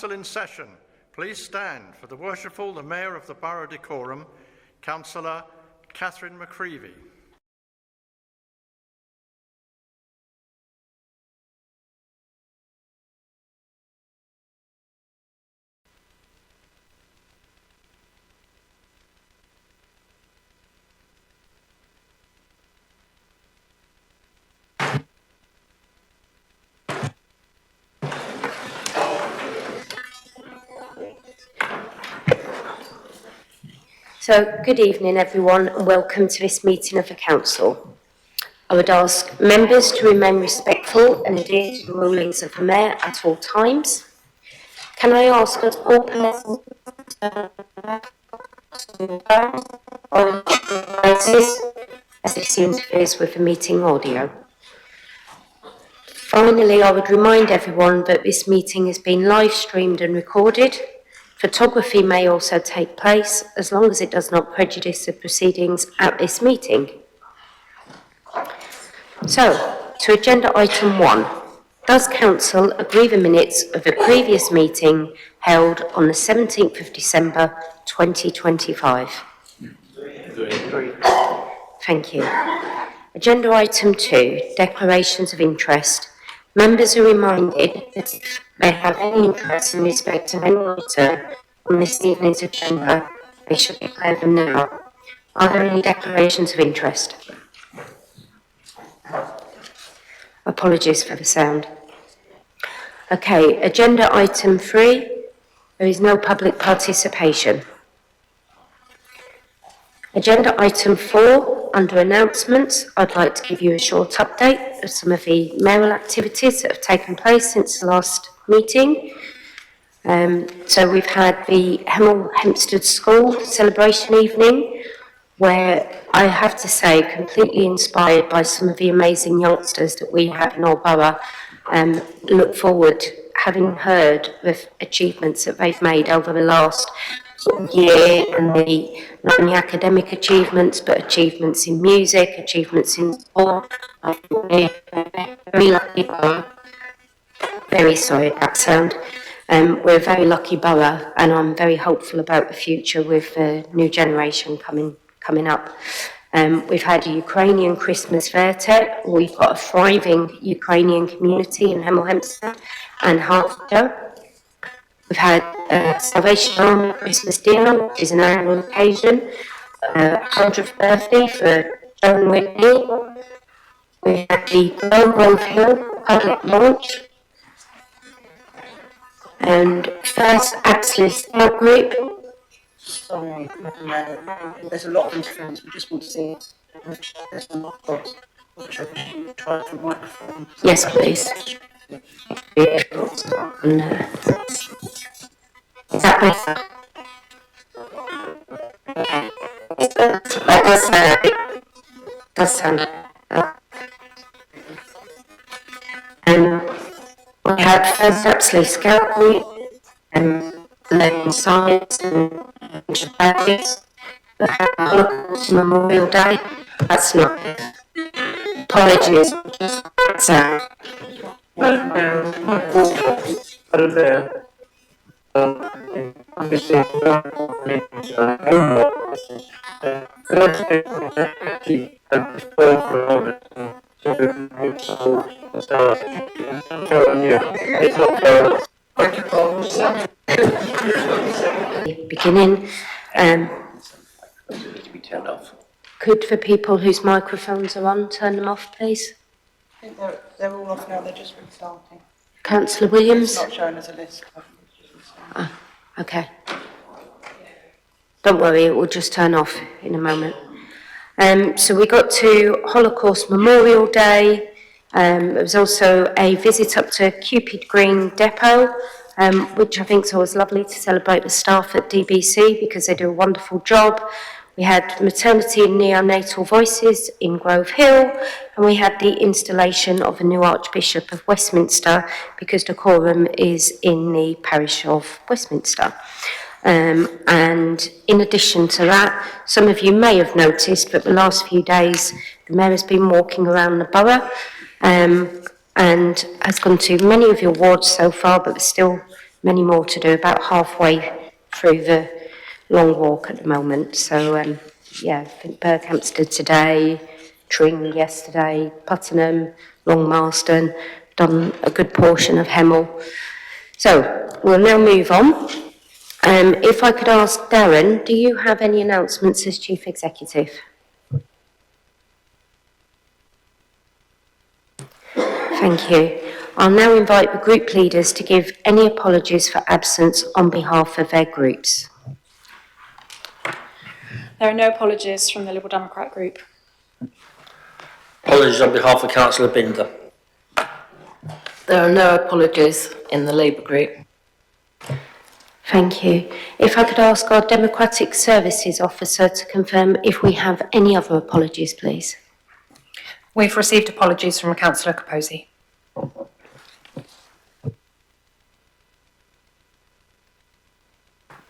In session, please stand for the Worshipful, the Mayor of the Borough Decorum, Councillor Catherine McCreevy. So, good evening everyone and welcome to this meeting of the Council. I would ask members to remain respectful and adhere to the rulings of the Mayor at all times. Can I ask that all persons as this interferes with the meeting audio? Finally, I would remind everyone that this meeting is being live streamed and recorded. Photography may also take place as long as it does not prejudice the proceedings at this meeting. So, to agenda item 1. Does Council agree the minutes of the previous meeting held on the 17th of December 2025? Thank you. Agenda item 2, declarations of interest. Members are reminded that if they have any interest in respect of any item on this evening's agenda, they should declare them now. Are there any declarations of interest? Apologies for the sound. Okay, agenda item 3, there is no public participation. Agenda item 4, under announcements, I'd like to give you a short update of some of the mayoral activities that have taken place since the last meeting. So we've had the Hemel Hempstead School celebration evening, where I have to say, completely inspired by some of the amazing youngsters that we have in our borough, look forward, having heard the achievements that they've made over the last year, and not only academic achievements, but achievements in music, achievements in sport. I think we're very lucky. Very sorry that sound. We're a very lucky borough, and I'm very hopeful about the future with the new generation coming up. We've had a Ukrainian Christmas fair. We've got a thriving Ukrainian community in Hemel Hempstead and Hertfordshire. We've had Salvation Army Christmas dinner, which is an annual occasion, 100th birthday for Joan Whitney. We had the Bromham Hill public launch, and first Axley Scout Group. Sorry, there's a lot of interference, we just want to see it. There's a lot of try for microphone. Yes, please. Is that better? That does sound we had first Axley Scout Group and learning science and practice. We had Holocaust Memorial Day. That's not it. Apologies, just sound. Beginning. To be turned off. Could the people whose microphones are on turn them off, please? I think they're all off now, they're just restarting. Councillor Williams? It's not showing as a list. Okay. Don't worry, it will just turn off in a moment. So we got to Holocaust Memorial Day. There was also a visit up to Cupid Green Depot, which I think was lovely to celebrate the staff at DBC because they do a wonderful job. We had maternity and neonatal voices in Grove Hill, and we had the installation of a new Archbishop of Westminster because Decorum is in the parish of Westminster. And in addition to that, some of you may have noticed that the last few days the Mayor has been walking around the borough and has gone to many of your wards so far, but there's still many more to do, about halfway through the long walk at the moment. So, yeah, I think Berkhamsted today, Tring yesterday, Puttenham, Long Marston, done a good portion of Hemel. So, we'll now move on. If I could ask Darren, do you have any announcements as Chief Executive? Thank you. I'll now invite the group leaders to give any apologies for absence on behalf of their groups. There are no apologies from the Liberal Democrat group. Apologies on behalf of Councillor Binder. There are no apologies in the Labour group. Thank you. If I could ask our Democratic Services Officer to confirm if we have any other apologies, please. We've received apologies from Councillor Kaposi.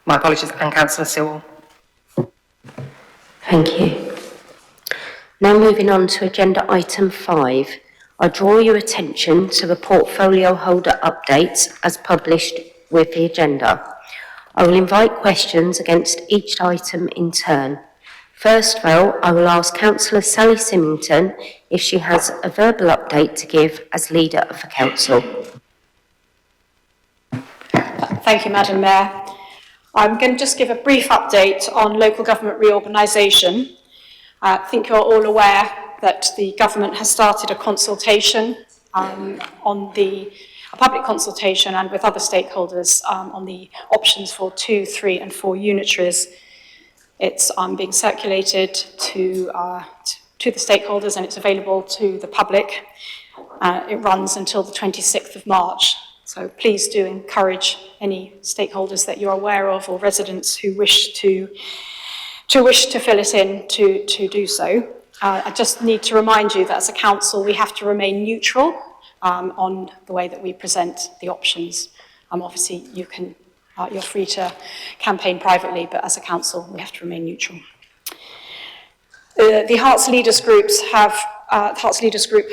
My apologies, and Councillor Sewell. Thank you. Now moving on to agenda item 5. I draw your attention to the portfolio holder updates as published with the agenda. I will invite questions against each item in turn. First, though, I will ask Councillor Sally Symington if she has a verbal update to give as leader of the council. Thank you, Madam Mayor. I'm going to just give a brief update on local government reorganisation. I think you're all aware that the government has started a consultation a public consultation and with other stakeholders on the options for 2, 3 and 4 unitaries. It's being circulated to the stakeholders and it's available to the public. It runs until the 26th of March. So please do encourage any stakeholders that you're aware of or residents who wish to fill it in to do so. I just need to remind you that as a council we have to remain neutral on the way that we present the options. Obviously you're free to campaign privately, but as a council we have to remain neutral. The Hearts Leaders Group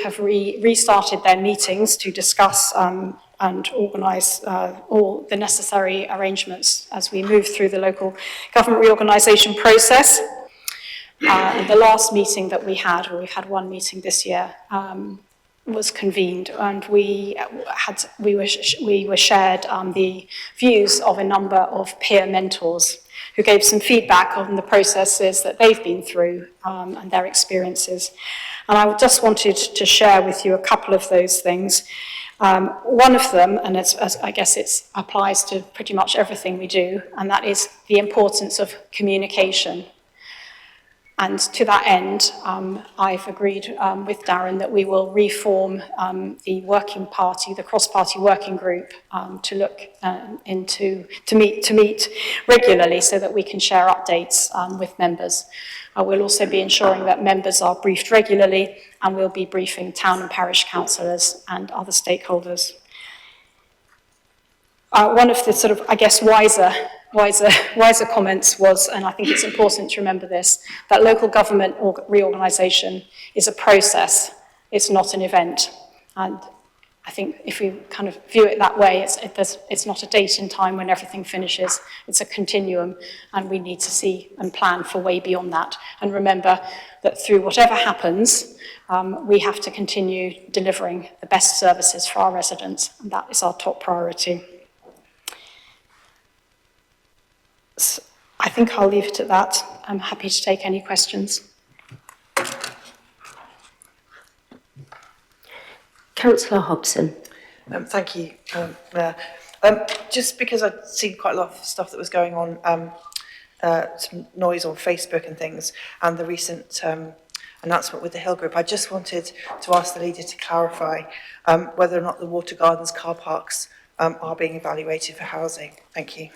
have restarted their meetings to discuss and organise all the necessary arrangements as we move through the local government reorganisation process. The last meeting that we've had one meeting this year, was convened, and we were shared the views of a number of peer mentors who gave some feedback on the processes that they've been through and their experiences. And I just wanted to share with you a couple of those things. One of them, and I guess it applies to pretty much everything we do, and that is the importance of communication. And to that end, I've agreed with Darren that we will reform the working party, the cross-party working group, to meet regularly so that we can share updates with members. We'll also be ensuring that members are briefed regularly, and we'll be briefing town and parish councillors and other stakeholders. One of the sort of, I guess, wiser comments was, and I think it's important to remember this, that local government reorganisation is a process, it's not an event. And I think if we kind of view it that way, it's not a date in time when everything finishes, it's a continuum, and we need to see and plan for way beyond that. And remember that through whatever happens, we have to continue delivering the best services for our residents, and that is our top priority. So I think I'll leave it at that. I'm happy to take any questions. Councillor Hobson. Thank you, Mayor. Just because I'd seen quite a lot of stuff that was going on, some noise on Facebook and things, and the recent announcement with the Hill Group, I just wanted to ask the leader to clarify whether or not the Water Gardens car parks are being evaluated for housing. Thank you.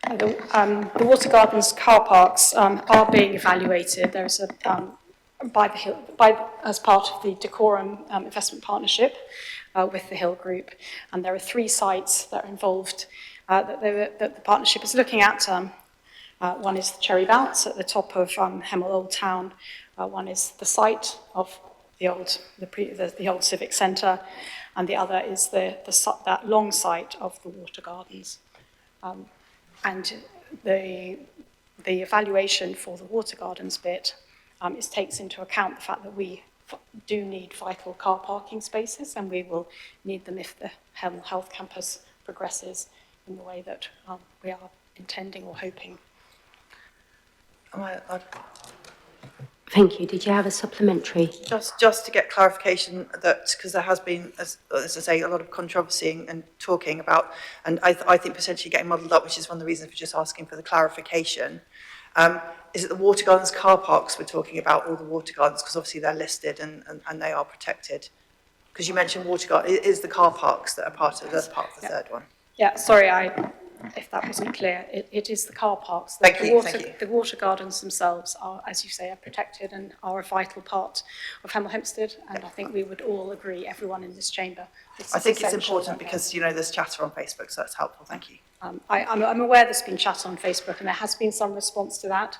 The Water Gardens car parks are being evaluated. There's a as part of the Decorum investment partnership with the Hill Group, and there are 3 sites that are involved that the partnership is looking at. One is the Cherry Bounce at the top of Hemel Old Town. One is the site of the old Civic Centre, and the other is that long site of the water gardens. And the evaluation for the water gardens bit takes into account the fact that we do need vital car parking spaces, and we will need them if the health campus progresses in the way that we are intending or hoping. Thank you. Did you have a supplementary? Just to get clarification that, because there has been, as I say, a lot of controversy and talking about, and I think potentially getting muddled up, which is one of the reasons for just asking for the clarification. Is it the water gardens car parks we're talking about, or the water gardens, because obviously they're listed and they are protected? Because you mentioned water garden, it is the car parks that are part of the third one. Yeah, sorry, if that wasn't clear, it is the car parks. Thank you. The water gardens themselves are, as you say, are protected and are a vital part of Hemel Hempstead, and I think we would all agree, everyone in this chamber. I think it's important because, you know, there's chatter on Facebook, so that's helpful. Thank you. I'm aware there's been chat on Facebook, and there has been some response to that.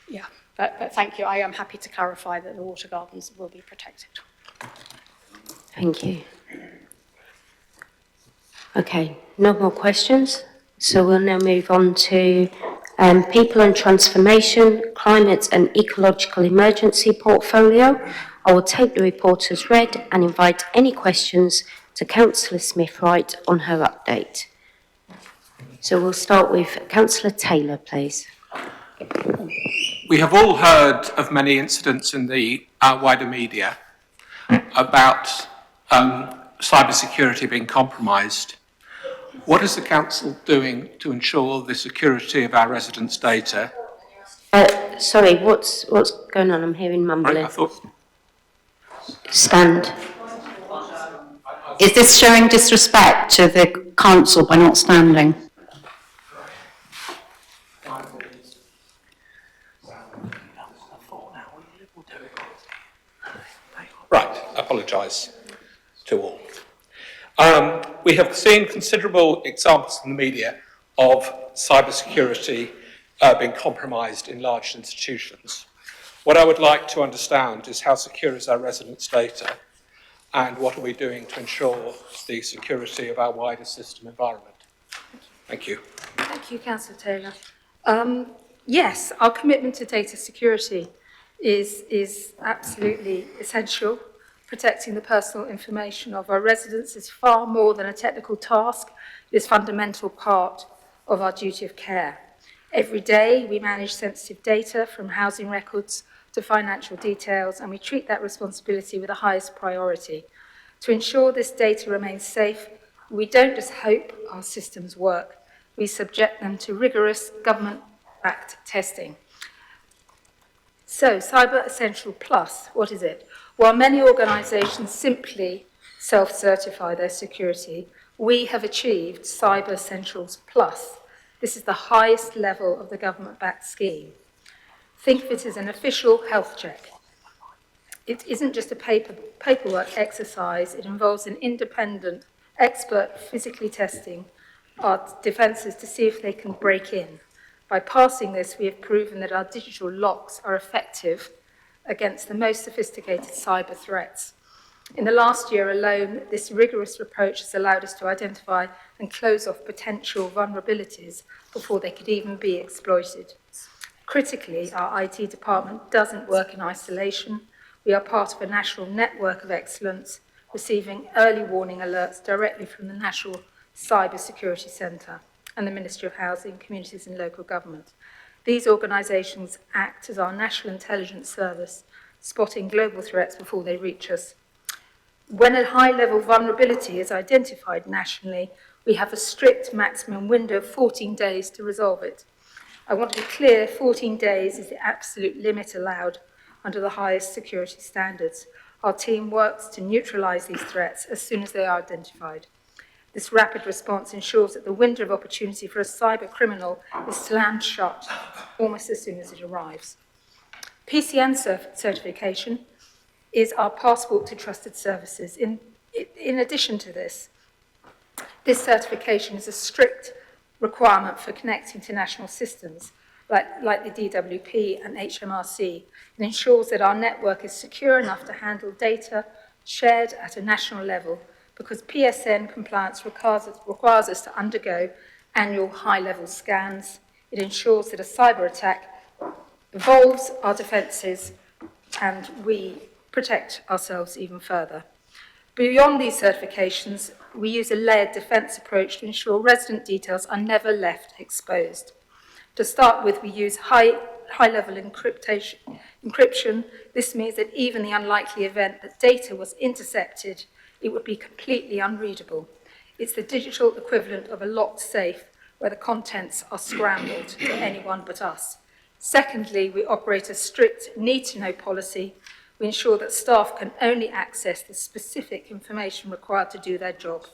Yeah, but thank you. I am happy to clarify that the water gardens will be protected. Thank you. Okay, no more questions. So we'll now move on to People and Transformation, Climate and Ecological Emergency Portfolio. I will take the report as read and invite any questions to Councillor Smith-Wright on her update. So we'll start with Councillor Taylor, please. We have all heard of many incidents in the wider media about cybersecurity being compromised. What is the Council doing to ensure the security of our residents' data? Sorry, what's going on? I'm hearing mumbling. Right, I thought... Stand. Is this showing disrespect to the council by not standing? Right, apologise to all. We have seen considerable examples in the media of cybersecurity being compromised in large institutions. What I would like to understand is how secure is our residents' data, and what are we doing to ensure the security of our wider system environment? Thank you. Thank you, Councillor Taylor. Yes, our commitment to data security is absolutely essential. Protecting the personal information of our residents is far more than a technical task. It is a fundamental part of our duty of care. Every day we manage sensitive data from housing records to financial details, and we treat that responsibility with the highest priority. To ensure this data remains safe, we don't just hope our systems work, we subject them to rigorous government-backed testing. So, Cyber Essential Plus, what is it? While many organisations simply self-certify their security, we have achieved Cyber Essentials Plus. This is the highest level of the government-backed scheme. Think of it as an official health check. It isn't just a paperwork exercise, it involves an independent expert physically testing our defences to see if they can break in. By passing this, we have proven that our digital locks are effective against the most sophisticated cyber threats. In the last year alone, this rigorous approach has allowed us to identify and close off potential vulnerabilities before they could even be exploited. Critically, our IT department doesn't work in isolation. We are part of a national network of excellence, receiving early warning alerts directly from the National Cyber Security Centre and the Ministry of Housing, Communities and Local Government. These organisations act as our national intelligence service, spotting global threats before they reach us. When a high-level vulnerability is identified nationally, we have a strict maximum window of 14 days to resolve it. I want to be clear, 14 days is the absolute limit allowed under the highest security standards. Our team works to neutralise these threats as soon as they are identified. This rapid response ensures that the window of opportunity for a cyber criminal is slammed shut almost as soon as it arrives. PCN certification is our passport to trusted services. In addition to this certification is a strict requirement for connecting to national systems. like the DWP and HMRC. It ensures that our network is secure enough to handle data shared at a national level, because PSN compliance requires us to undergo annual high-level scans. It ensures that a cyber attack evolves our defences and we protect ourselves even further. Beyond these certifications, we use a layered defence approach to ensure resident details are never left exposed. To start with, we use high-level encryption. This means that even the unlikely event that data was intercepted, it would be completely unreadable. It's the digital equivalent of a locked safe where the contents are scrambled to anyone but us. Secondly, we operate a strict need-to-know policy. We ensure that staff can only access the specific information required to do their job.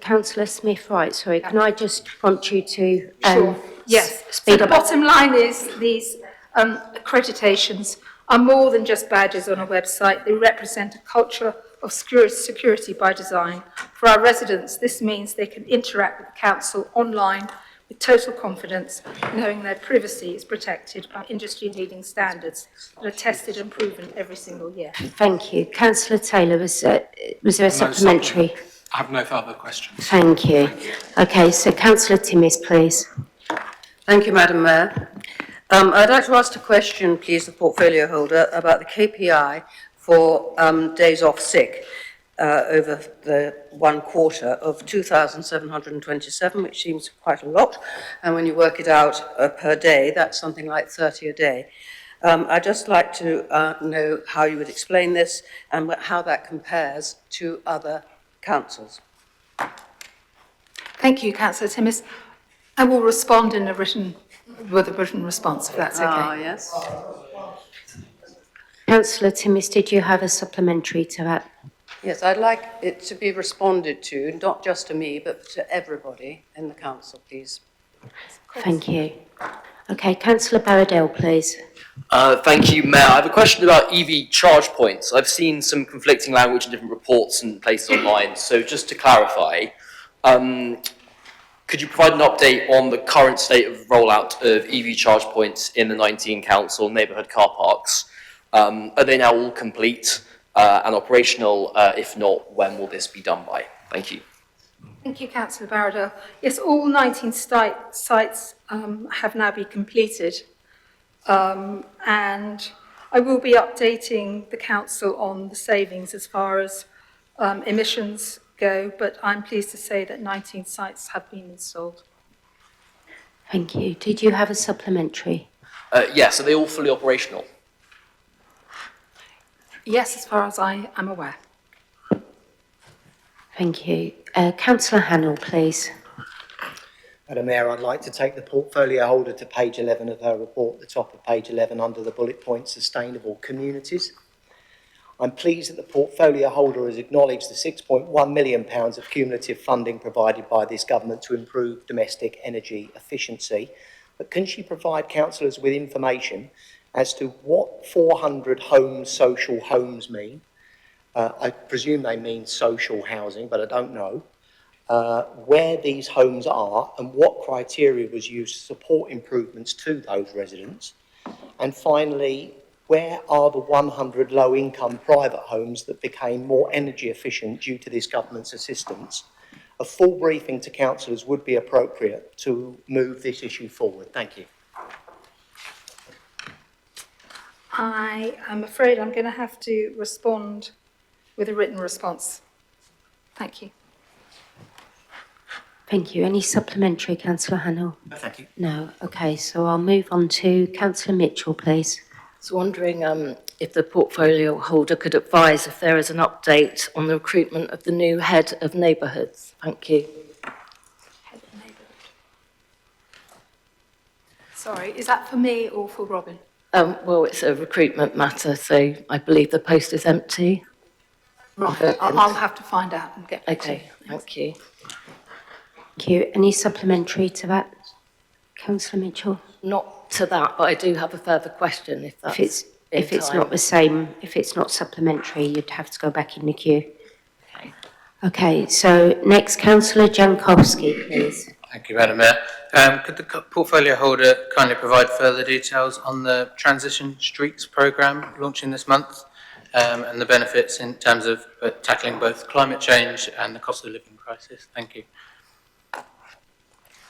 Councillor Smith-Wright, sorry, can I just prompt you to Sure. Yes. speed So up? the bottom line is these accreditations are more than just badges on a website. They represent a culture of security by design. For our residents, this means they can interact with the council online with total confidence, knowing their privacy is protected by industry-leading standards that are tested and proven every single year. Thank you. Councillor Taylor, was there a supplementary? I have no further questions. Thank you. Okay, so Councillor Timmis, please. Thank you, Madam Mayor. I'd like to ask a question, please, the portfolio holder, about the KPI for days off sick over the 1 quarter of 2,727, which seems quite a lot. And when you work it out per day, that's something like 30 a day. I'd just like to know how you would explain this and how that compares to other councils. Thank you, Councillor Timmis. I will respond in with a written response, if that's okay. Yes. Councillor Timmis, did you have a supplementary to that? Yes, I'd like it to be responded to, not just to me, but to everybody in the council, please. Thank you. Okay, Councillor Baradell, please. Thank you, Mayor. I have a question about EV charge points. I've seen some conflicting language in different reports and places online. So just to clarify, could you provide an update on the current state of rollout of EV charge points in the 19 council neighbourhood car parks? Are they now all complete and operational? If not, when will this be done by? Thank you. Thank you, Councillor Baradell. Yes, all 19 sites have now been completed. And I will be updating the council on the savings as far as emissions go, but I'm pleased to say that 19 sites have been installed. Thank you. Did you have a supplementary? Yes, are they all fully operational? Yes, as far as I am aware. Thank you. Councillor Hannell, please. Madam Mayor, I'd like to take the portfolio holder to page 11 of her report, the top of page 11 under the bullet point Sustainable Communities. I'm pleased that the portfolio holder has acknowledged the £6.1 million of cumulative funding provided by this government to improve domestic energy efficiency. But can she provide councillors with information as to what 400 social homes mean? I presume they mean social housing, but I don't know. Where these homes are and what criteria was used to support improvements to those residents. And finally, where are the 100 low-income private homes that became more energy efficient due to this government's assistance? A full briefing to councillors would be appropriate to move this issue forward. Thank you. I am afraid I'm going to have to respond with a written response. Thank you. Thank you. Any supplementary, Councillor Hannell? No, thank you. No. Okay, so I'll move on to Councillor Mitchell, please. I was wondering if the portfolio holder could advise if there is an update on the recruitment of the new head of neighbourhoods. Thank you. Head of Neighbourhood. Sorry, is that for me or for Robin? Well, it's a recruitment matter, so I believe the post is empty. Right, I'll have to find out and get back to you. Okay, thank you. Thank you. Any supplementary to that, Councillor Mitchell? Not to that, but I do have a further question if that's If it's not the same, if it's not supplementary, you'd have to go back in the queue. Okay. Okay, so next, Councillor Jankowski, please. Thank you, Madam Mayor. Could the portfolio holder kindly provide further details on the Transition Streets programme launching this month and the benefits in terms of tackling both climate change and the cost of living crisis? Thank you.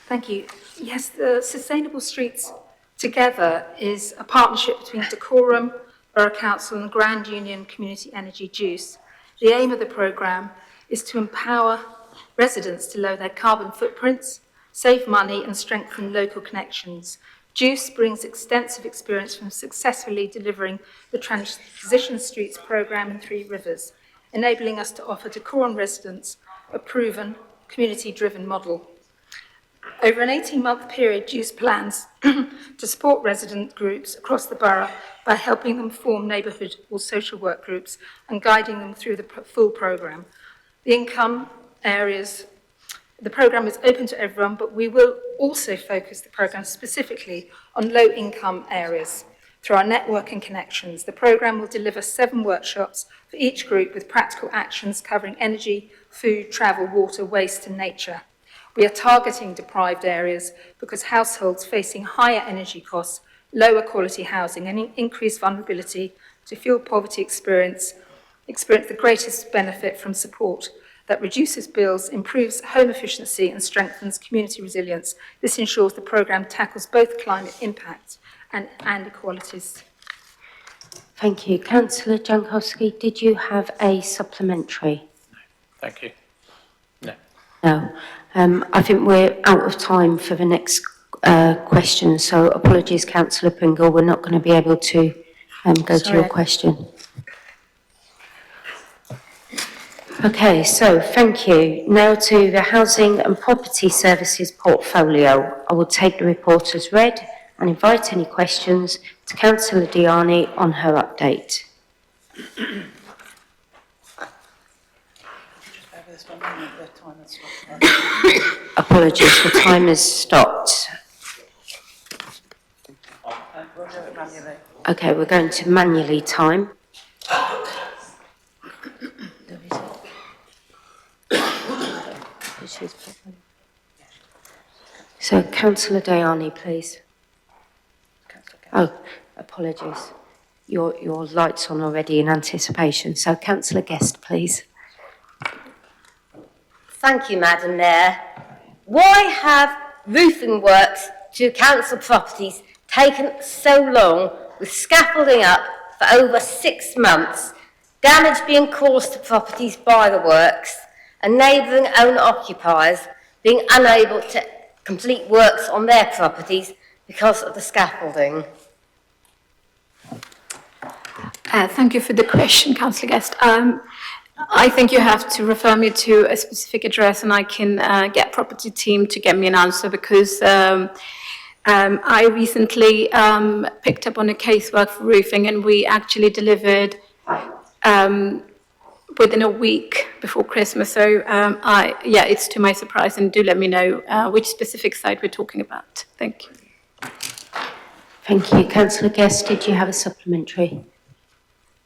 Thank you. Yes, the Sustainable Streets Together is a partnership between Decorum, Borough Council and the Grand Union Community Energy Juice. The aim of the programme is to empower residents to lower their carbon footprints, save money and strengthen local connections. Juice brings extensive experience from successfully delivering the Transition Streets programme in 3 Rivers, enabling us to offer Decorum residents a proven, community-driven model. Over an 18-month period, Juice plans to support resident groups across the borough by helping them form neighbourhood or social work groups and guiding them through the full programme. The programme is open to everyone, but we will also focus the programme specifically on low-income areas. Through our network and connections, the programme will deliver 7 workshops for each group with practical actions covering energy, food, travel, water, waste and nature. We are targeting deprived areas because households facing higher energy costs, lower quality housing and increased vulnerability to fuel poverty experience the greatest benefit from support that reduces bills, improves home efficiency and strengthens community resilience. This ensures the programme tackles both climate impact and inequalities. Thank you. Councillor Jankowski, did you have a supplementary? Thank you. No. No. I think we're out of time for the next question, so apologies, Councillor Pringle, we're not going to be able to go to your question. Okay, so thank you. Now to the Housing and Property Services portfolio. I will take the report as read and invite any questions to Councillor Dhyani on her update. Apologies, the time has stopped. Okay, we're going to manually time. So, Councillor Dhyani, please. Oh, apologies. Your light's on already in anticipation. So, Councillor Guest, please. Thank you, Madam Mayor. Why have roofing works to council properties taken so long with scaffolding up for over 6 months, damage being caused to properties by the works, and neighbouring owner-occupiers being unable to complete works on their properties because of the scaffolding? Thank you for the question, Councillor Guest. I think you have to refer me to a specific address and I can get property team to get me an answer because I recently picked up on a casework for roofing and we actually delivered within a week before Christmas. So yeah, it's to my surprise, and do let me know which specific site we're talking about. Thank you. Thank you. Councillor Guest, did you have a supplementary?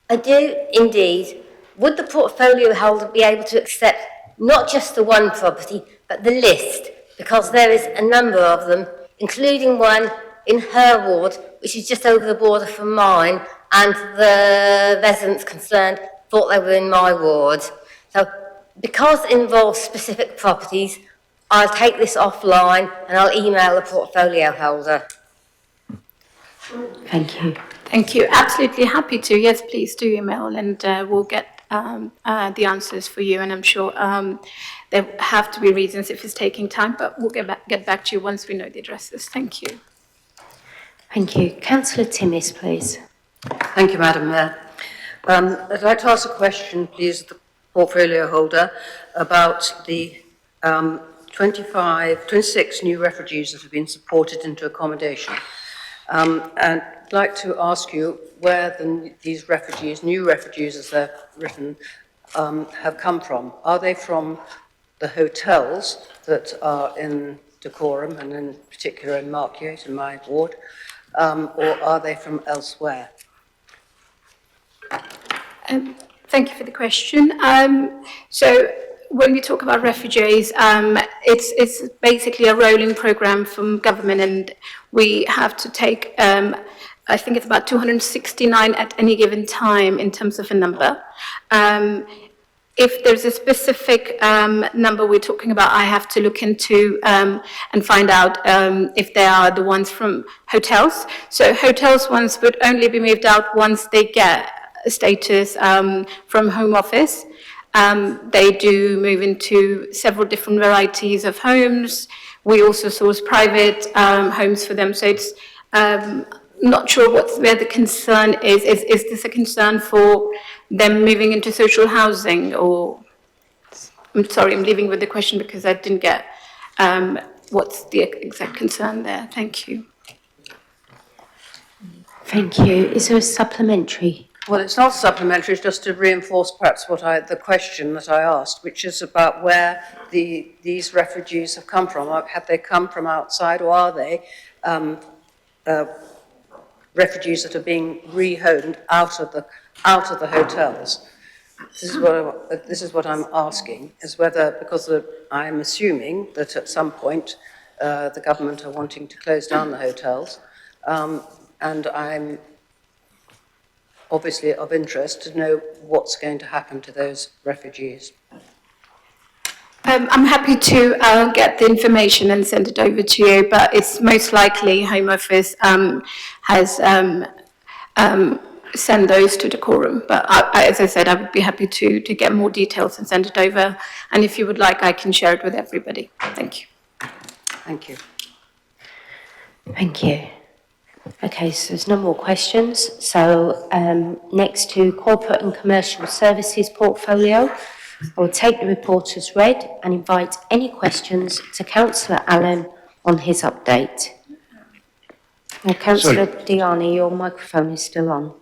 I do indeed. Would the portfolio holder be able to accept not just the one property, but the list? Because there is a number of them, including one in her ward, which is just over the border from mine, and the residents concerned thought they were in my ward. So, because it involves specific properties, I'll take this offline and I'll email the portfolio holder. Thank you. Thank you. Absolutely happy to. Yes, please do email and we'll get the answers for you. And I'm sure there have to be reasons if it's taking time, but we'll get back to you once we know the addresses. Thank you. Thank you. Councillor Timmis, please. Thank you, Madam Mayor. I'd like to ask a question, please, the portfolio holder, about the 26 new refugees that have been supported into accommodation. And I'd like to ask you where these refugees, new refugees as they're written, have come from. Are they from the hotels that are in Decorum and in particular in Mark Yates in my ward, or are they from elsewhere? Thank you for the question. So when we talk about refugees, it's basically a rolling program from government, and we have to take, I think it's about 269 at any given time in terms of a number. If there's a specific number we're talking about, I have to look into and find out if they are the ones from hotels. So hotels ones would only be moved out once they get a status from Home Office. They do move into several different varieties of homes. We also source private homes for them. So it's not sure where the concern is. Is this a concern for them moving into social housing, or? I'm sorry, I'm leaving with the question because I didn't get what's the exact concern there. Thank you. Thank you. Is there a supplementary? Well, it's not supplementary, it's just to reinforce perhaps the question that I asked, which is about where these refugees have come from. Have they come from outside, or are they refugees that are being rehomed out of the hotels? This is what I'm asking, is whether, because I'm assuming that at some point the government are wanting to close down the hotels, and I'm obviously of interest to know what's going to happen to those refugees. I'm happy to get the information and send it over to you, but it's most likely Home Office has sent those to Decorum. But as I said, I would be happy to get more details and send it over. And if you would like, I can share it with everybody. Thank you. Thank you. Thank you. Okay, so there's no more questions. So next to Corporate and Commercial Services portfolio, I will take the report as read and invite any questions to Councillor Allen on his update. Councillor Dhyani, your microphone is still on.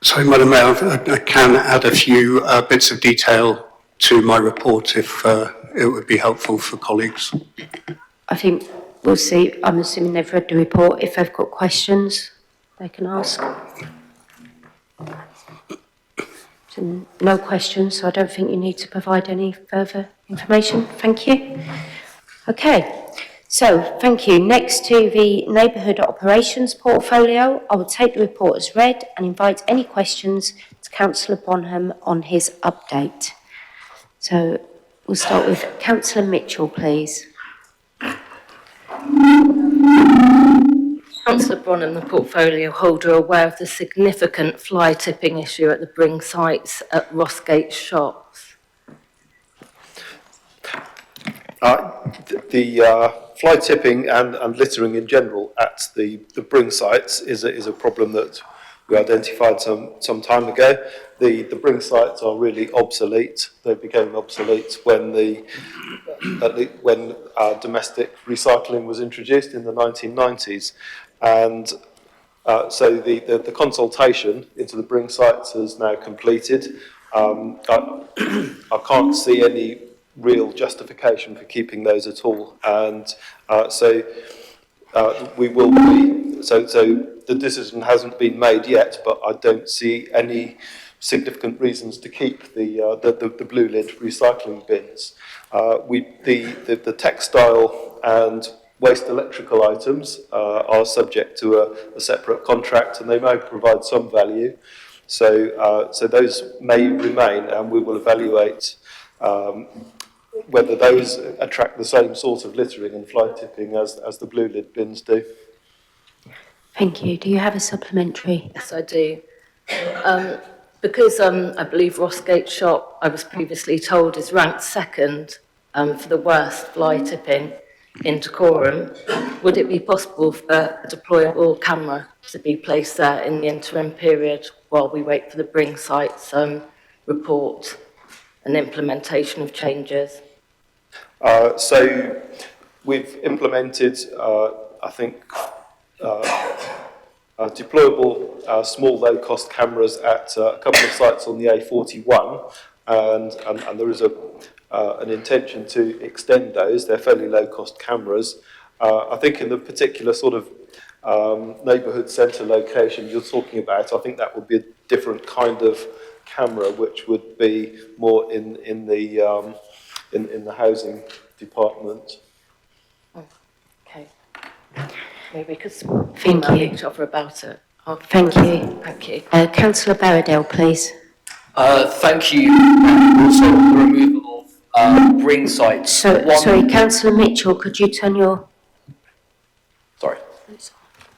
Sorry, Madam Mayor, I can add a few bits of detail to my report if it would be helpful for colleagues. I think we'll see. I'm assuming they've read the report. If they've got questions, they can ask. So no questions, so I don't think you need to provide any further information. Thank you. Okay, so thank you. Next to the Neighbourhood Operations portfolio, I will take the report as read and invite any questions to Councillor Bromham on his update. So we'll start with Councillor Mitchell, please. Councillor Bromham, the portfolio holder, aware of the significant fly tipping issue at the Bring sites at Rossgate shops? The fly tipping and littering in general at the Bring sites is a problem that we identified some time ago. The Bring sites are really obsolete. They became obsolete when domestic recycling was introduced in the 1990s. And so the consultation into the Bring sites is now completed. I can't see any real justification for keeping those at all. And so we will be, so the decision hasn't been made yet, but I don't see any significant reasons to keep the blue lid recycling bins. The textile and waste electrical items are subject to a separate contract, and they may provide some value. So those may remain, and we will evaluate whether those attract the same sort of littering and fly tipping as the blue lid bins do. Thank you. Do you have a supplementary? Yes, I do. Because I believe Rossgate shop, I was previously told, is ranked second for the worst fly tipping in Decorum, would it be possible for a deployable camera to be placed there in the interim period while we wait for the Bring sites report and implementation of changes? So we've implemented, I think, deployable small low-cost cameras at a couple of sites on the A41, and there is an intention to extend those. They're fairly low-cost cameras. I think in the particular sort of neighbourhood centre location you're talking about, I think that would be a different kind of camera, which would be more in the housing department. Okay. Maybe we could Thank email you. each other about it. Thank you. Thank you. Councillor Barradell, please. Thank you. Also, the removal of ring sites. Sorry, Councillor Mitchell, could you turn your... Sorry.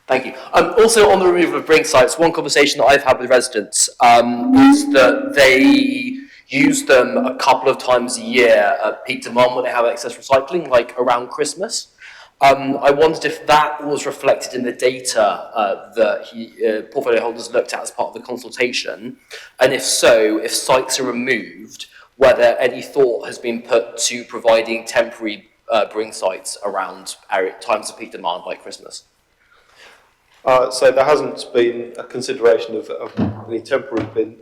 Thank you. Also, on the removal of bring sites, one conversation that I've had with residents is that they use them a couple of times a year at peak demand when they have excess recycling, like around Christmas. I wondered if that was reflected in the data that portfolio holders looked at as part of the consultation, and if so, if sites are removed, whether any thought has been put to providing temporary bring sites around times of peak demand like Christmas. So there hasn't been a consideration of any temporary bin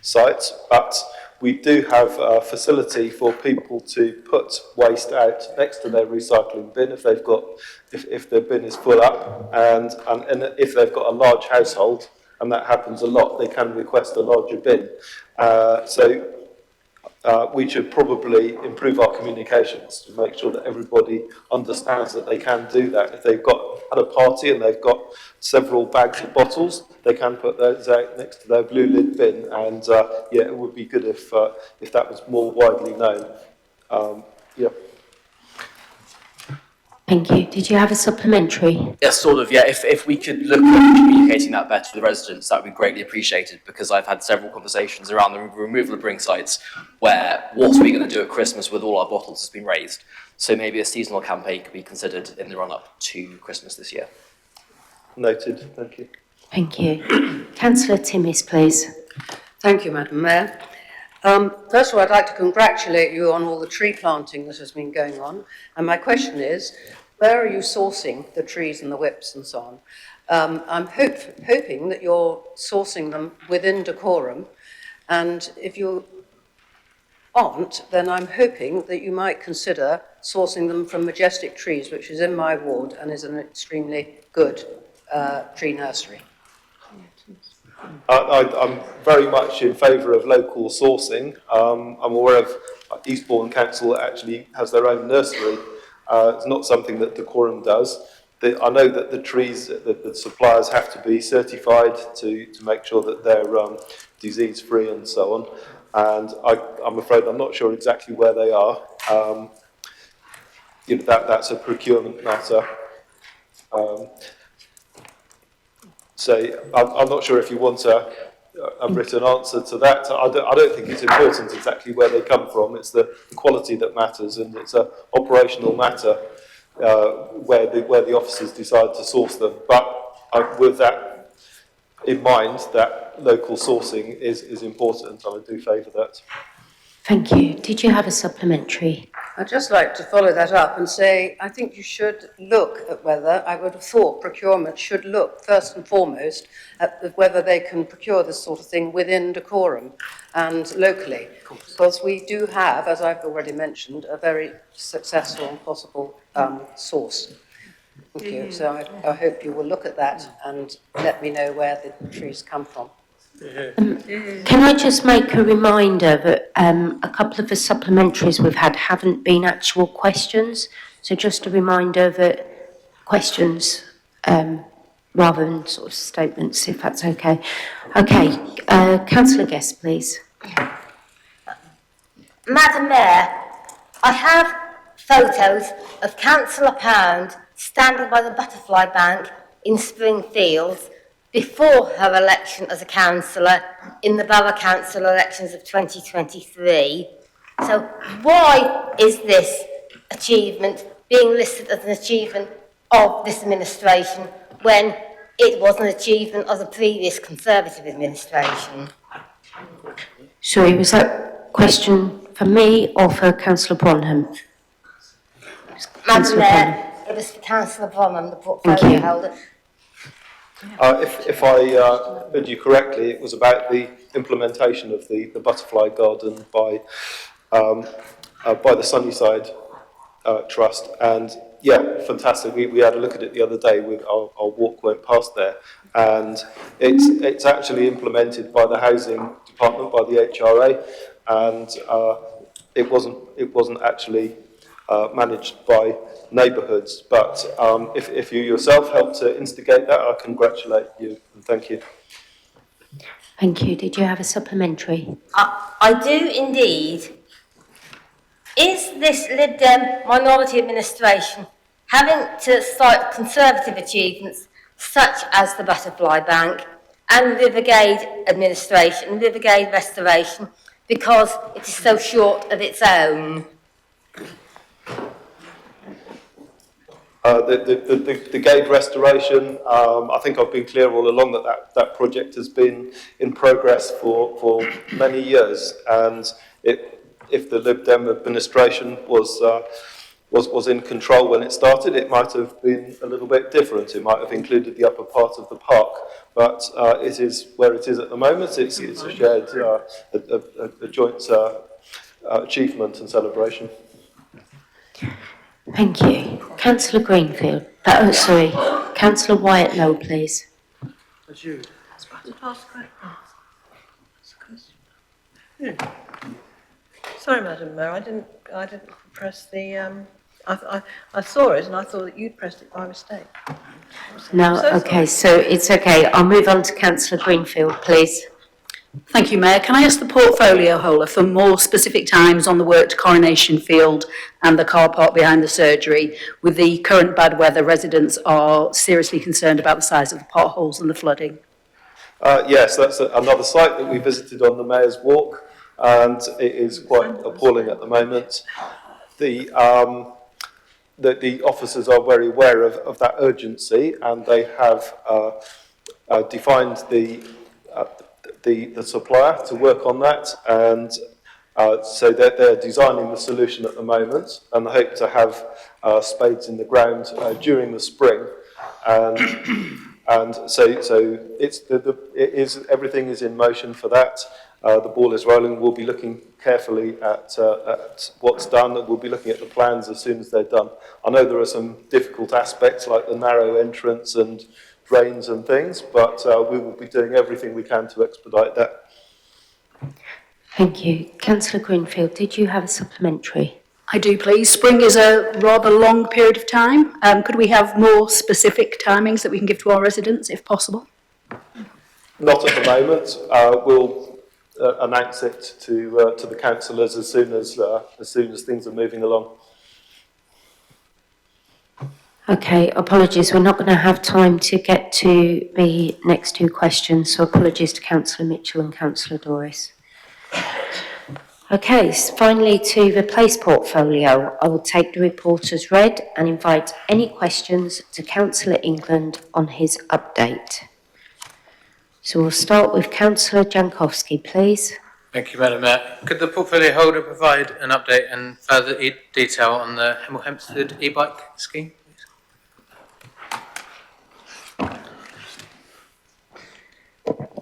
sites, but we do have a facility for people to put waste out next to their recycling bin if they've got, if their bin is full up, and if they've got a large household, and that happens a lot, they can request a larger bin. We should probably improve our communications to make sure that everybody understands that they can do that. If they've got at a party and they've got several bags of bottles, they can put those out next to their blue lid bin. And yeah, it would be good if that was more widely known. Yeah. Thank you. Did you have a supplementary? Yes, sort of, yeah. If we could look at communicating that better to the residents, that would be greatly appreciated, because I've had several conversations around the removal of bring sites where what are we going to do at Christmas with all our bottles has been raised. So maybe a seasonal campaign could be considered in the run-up to Christmas this year. Noted, thank you. Thank you. Councillor Timmis, please. Thank you, Madam Mayor. First of all, I'd like to congratulate you on all the tree planting that has been going on. And my question is, where are you sourcing the trees and the whips and so on? I'm hoping that you're sourcing them within decorum. And if you aren't, then I'm hoping that you might consider sourcing them from Majestic Trees, which is in my ward and is an extremely good tree nursery. I'm very much in favour of local sourcing. I'm aware of Eastbourne Council actually has their own nursery. It's not something that Decorum does. I know that the trees, that the suppliers have to be certified to make sure that they're disease-free and so on. And I'm afraid I'm not sure exactly where they are. That's a procurement matter. So I'm not sure if you want a written answer to that. I don't think it's important exactly where they come from. It's the quality that matters, and it's an operational matter where the officers decide to source them. But with that in mind, that local sourcing is important, and I do favour that. Thank you. Did you have a supplementary? I'd just like to follow that up and say, I think you should look at whether, I would have thought procurement should look first and foremost at whether they can procure this sort of thing within decorum and locally. Because we do have, as I've already mentioned, a very successful and possible source. Thank you. So I hope you will look at that and let me know where the trees come from. Can I just make a reminder that a couple of the supplementaries we've had haven't been actual questions, so just a reminder that questions rather than sort of statements, if that's okay. Okay, Councillor Guest, please. Madam Mayor, I have photos of Councillor Pound standing by the Butterfly Bank in Springfield before her election as a councillor in the Borough Council elections of 2023. So why is this achievement being listed as an achievement of this administration when it was an achievement of the previous Conservative administration? Sorry, was that question for me or for Councillor Bromham? Madam Mayor, it was for Councillor Bromham, the portfolio holder. If I heard you correctly, it was about the implementation of the butterfly garden by the Sunnyside Trust, and Yeah, fantastic. We had a look at it the other day. Our walk went past there, and it's actually implemented by the housing department, by the HRA, and it wasn't actually managed by neighbourhoods. But if you yourself helped to instigate that, I congratulate you and thank you. Thank you. Did you have a supplementary? I do indeed. Is this Lib Dem minority administration having to cite conservative achievements such as the Butterfly Bank and Rivergate administration, Rivergate restoration, because it is so short of its own? The gauge restoration, I think I've been clear all along that project has been in progress for many years, and if the Lib Dem administration was in control when it started, it might have been a little bit different. It might have included the upper part of the park, but it is where it is at the moment. It's a shared, a joint achievement and celebration. Thank you. Councillor Greenfield. Councillor Wyatt Lowe, please. That's you. Sorry, Madam Mayor, I didn't press the. I saw it and I thought that you'd pressed it by mistake. No, okay, so it's okay. I'll move on to Councillor Greenfield, please. Thank you, Mayor. Can I ask the portfolio holder for more specific times on the work to Coronation Field and the car park behind the surgery? With the current bad weather, residents are seriously concerned about the size of the potholes and the flooding. Yes, that's another site that we visited on the Mayor's Walk, and it is quite appalling at the moment. The officers are very aware of that urgency, and they have defined the supplier to work on that, and so they're designing the solution at the moment, and they hope to have spades in the ground during the spring, and so everything is in motion for that. The ball is rolling. We'll be looking carefully at what's done, and we'll be looking at the plans as soon as they're done. I know there are some difficult aspects like the narrow entrance and drains and things, but we will be doing everything we can to expedite that. Thank you. Councillor Greenfield, did you have a supplementary? I do, please. Spring is a rather long period of time. Could we have more specific timings that we can give to our residents, if possible? Not at the moment. We'll announce it to the councillors as soon as things are moving along. Okay, apologies. We're not going to have time to get to the next two questions, so apologies to Councillor Mitchell and Councillor Doris. Okay, finally to the place portfolio. I will take the report as read and invite any questions to Councillor England on his update. So we'll start with Councillor Jankowski, please. Thank you, Madam Mayor. Could the portfolio holder provide an update and further detail on the Hemel Hempstead e-bike scheme?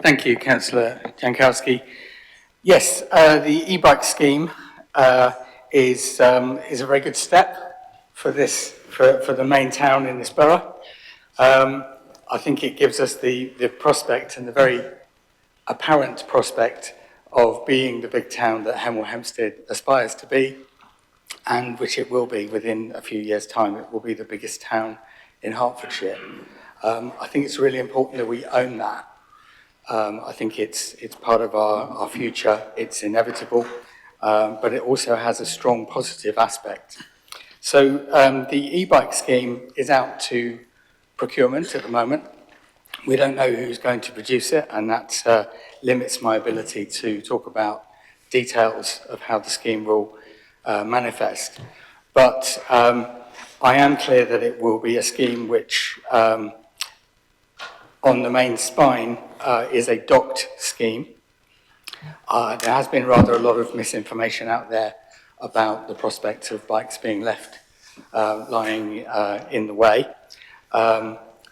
Thank you, Councillor Jankowski. Yes, the e-bike scheme is a very good step for the main town in this borough. I think it gives us the prospect and the very apparent prospect of being the big town that Hemel Hempstead aspires to be, and which it will be within a few years' time. It will be the biggest town in Hertfordshire. I think it's really important that we own that. I think it's part of our future. It's inevitable, but it also has a strong positive aspect. So the e-bike scheme is out to procurement at the moment. We don't know who's going to produce it, and that limits my ability to talk about details of how the scheme will manifest. But I am clear that it will be a scheme which, on the main spine, is a docked scheme. There has been rather a lot of misinformation out there about the prospect of bikes being left lying in the way,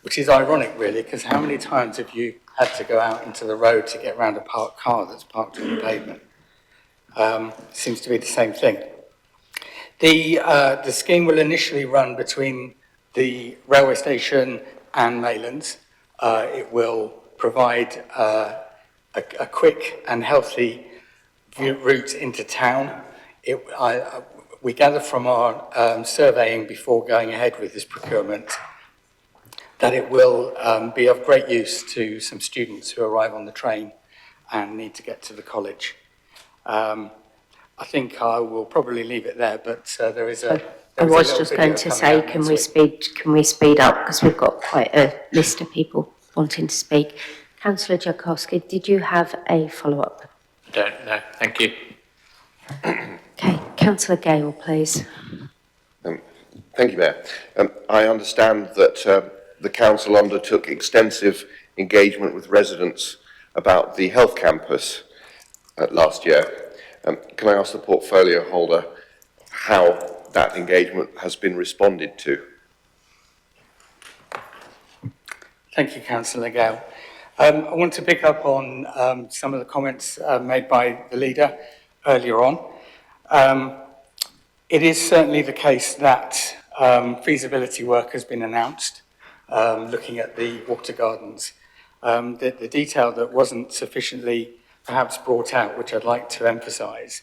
which is ironic, really, because how many times have you had to go out into the road to get around a parked car that's parked on the pavement? Seems to be the same thing. The scheme will initially run between the railway station and Maylands. It will provide a quick and healthy route into town. We gather from our surveying before going ahead with this procurement that it will be of great use to some students who arrive on the train and need to get to the college. I think I will probably leave it there, but there is a... I was just going to say, can we speed up, because we've got quite a list of people wanting to speak. Councillor Jakowski, did you have a follow-up? I don't know, thank you. Okay, Councillor Gale, please. Thank you, Mayor. I understand that the council undertook extensive engagement with residents about the health campus last year. Can I ask the portfolio holder how that engagement has been responded to? Thank you, Councillor Gale. I want to pick up on some of the comments made by the leader earlier on. It is certainly the case that feasibility work has been announced, looking at the water gardens. The detail that wasn't sufficiently perhaps brought out, which I'd like to emphasise,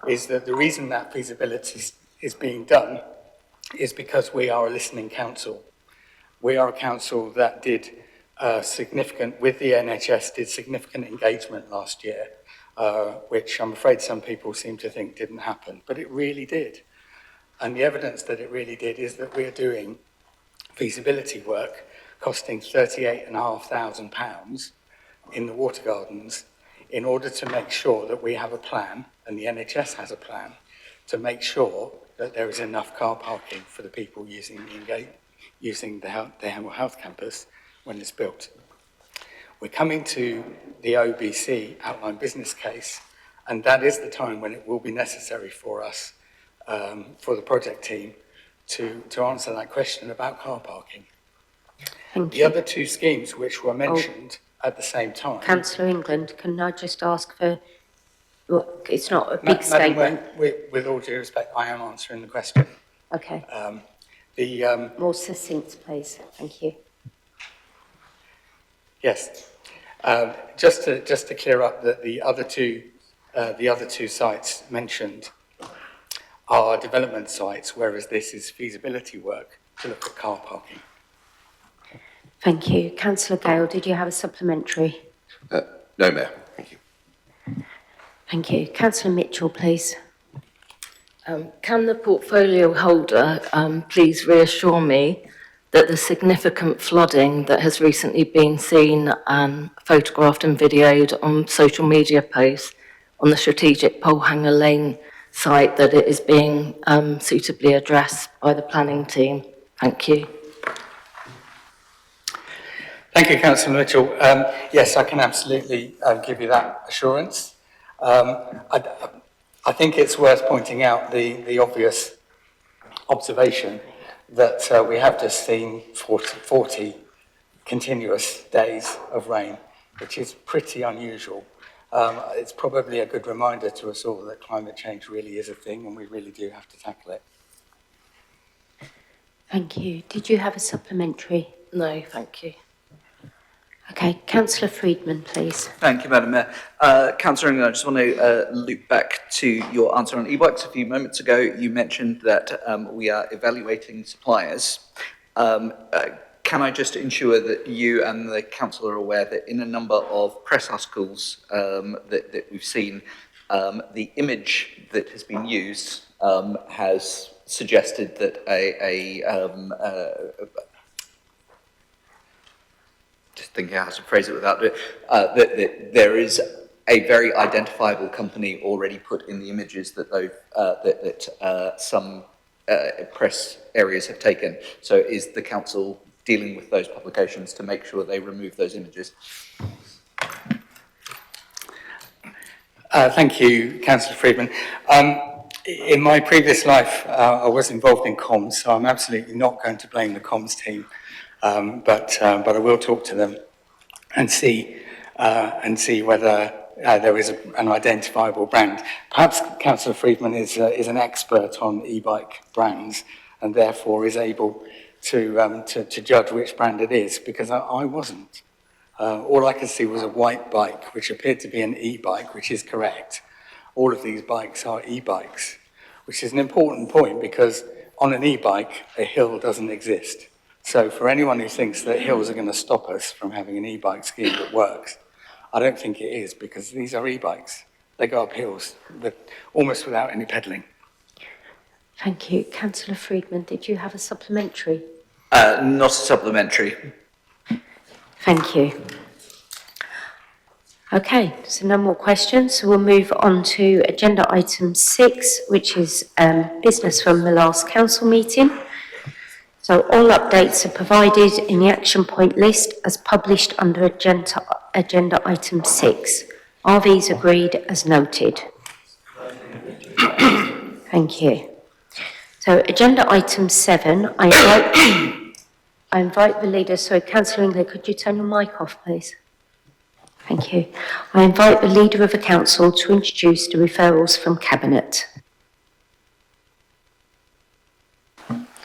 is that the reason that feasibility is being done is because we are a listening council. We are a council that did significant, with the NHS, did significant engagement last year, which I'm afraid some people seem to think didn't happen, but it really did. And the evidence that it really did is that we're doing feasibility work costing £38,500 in the water gardens in order to make sure that we have a plan, and the NHS has a plan, to make sure that there is enough car parking for the people using the health campus when it's built. We're coming to the OBC, outline business case, and that is the time when it will be necessary for us, for the project team, to answer that question about car parking. The other two schemes which were mentioned at the same time... Councillor England, can I just ask for... Well, it's not a big statement. Madam, with all due respect, I am answering the question. Okay. More succinct, please. Thank you. Yes. Just to clear up that the other two sites mentioned are development sites, whereas this is feasibility work to look at car parking. Thank you. Councillor Gale, did you have a supplementary? No, Mayor. Thank you. Thank you. Councillor Mitchell, please. Can the portfolio holder please reassure me that the significant flooding that has recently been seen and photographed and videoed on social media posts on the strategic Polehanger Lane site, that it is being suitably addressed by the planning team? Thank you. Thank you, Councillor Mitchell. Yes, I can absolutely give you that assurance. I think it's worth pointing out the obvious observation that we have just seen 40 continuous days of rain, which is pretty unusual. It's probably a good reminder to us all that climate change really is a thing and we really do have to tackle it. Thank you. Did you have a supplementary? No, thank you. Okay, Councillor Freedman, please. Thank you, Madam Mayor. Councillor England, I just want to loop back to your answer on e-bikes. A few moments ago, you mentioned that we are evaluating suppliers. Can I just ensure that you and the council are aware that in a number of press articles that we've seen, the image that has been used has suggested that just thinking how to phrase it without it, that there is a very identifiable company already put in the images that some press areas have taken. So is the council dealing with those publications to make sure they remove those images? Thank you, Councillor Freedman. In my previous life, I was involved in comms, so I'm absolutely not going to blame the comms team. But I will talk to them and see whether there is an identifiable brand. Perhaps Councillor Freedman is an expert on e-bike brands and therefore is able to judge which brand it is, because I wasn't. All I could see was a white bike, which appeared to be an e-bike, which is correct. All of these bikes are e-bikes, which is an important point because on an e-bike, a hill doesn't exist. So for anyone who thinks that hills are going to stop us from having an e-bike scheme that works, I don't think it is, because these are e-bikes. They go up hills, but almost without any pedalling. Thank you. Councillor Freedman, did you have a supplementary? Not a supplementary. Thank you. Okay, so no more questions. So we'll move on to agenda item 6, which is business from the last council meeting. So all updates are provided in the action point list as published under agenda item 6. Are these agreed as noted? Thank you. So agenda item 7, I invite the leader, sorry, Councillor Ingley, could you turn your mic off, please? Thank you. I invite the leader of the council to introduce the referrals from Cabinet.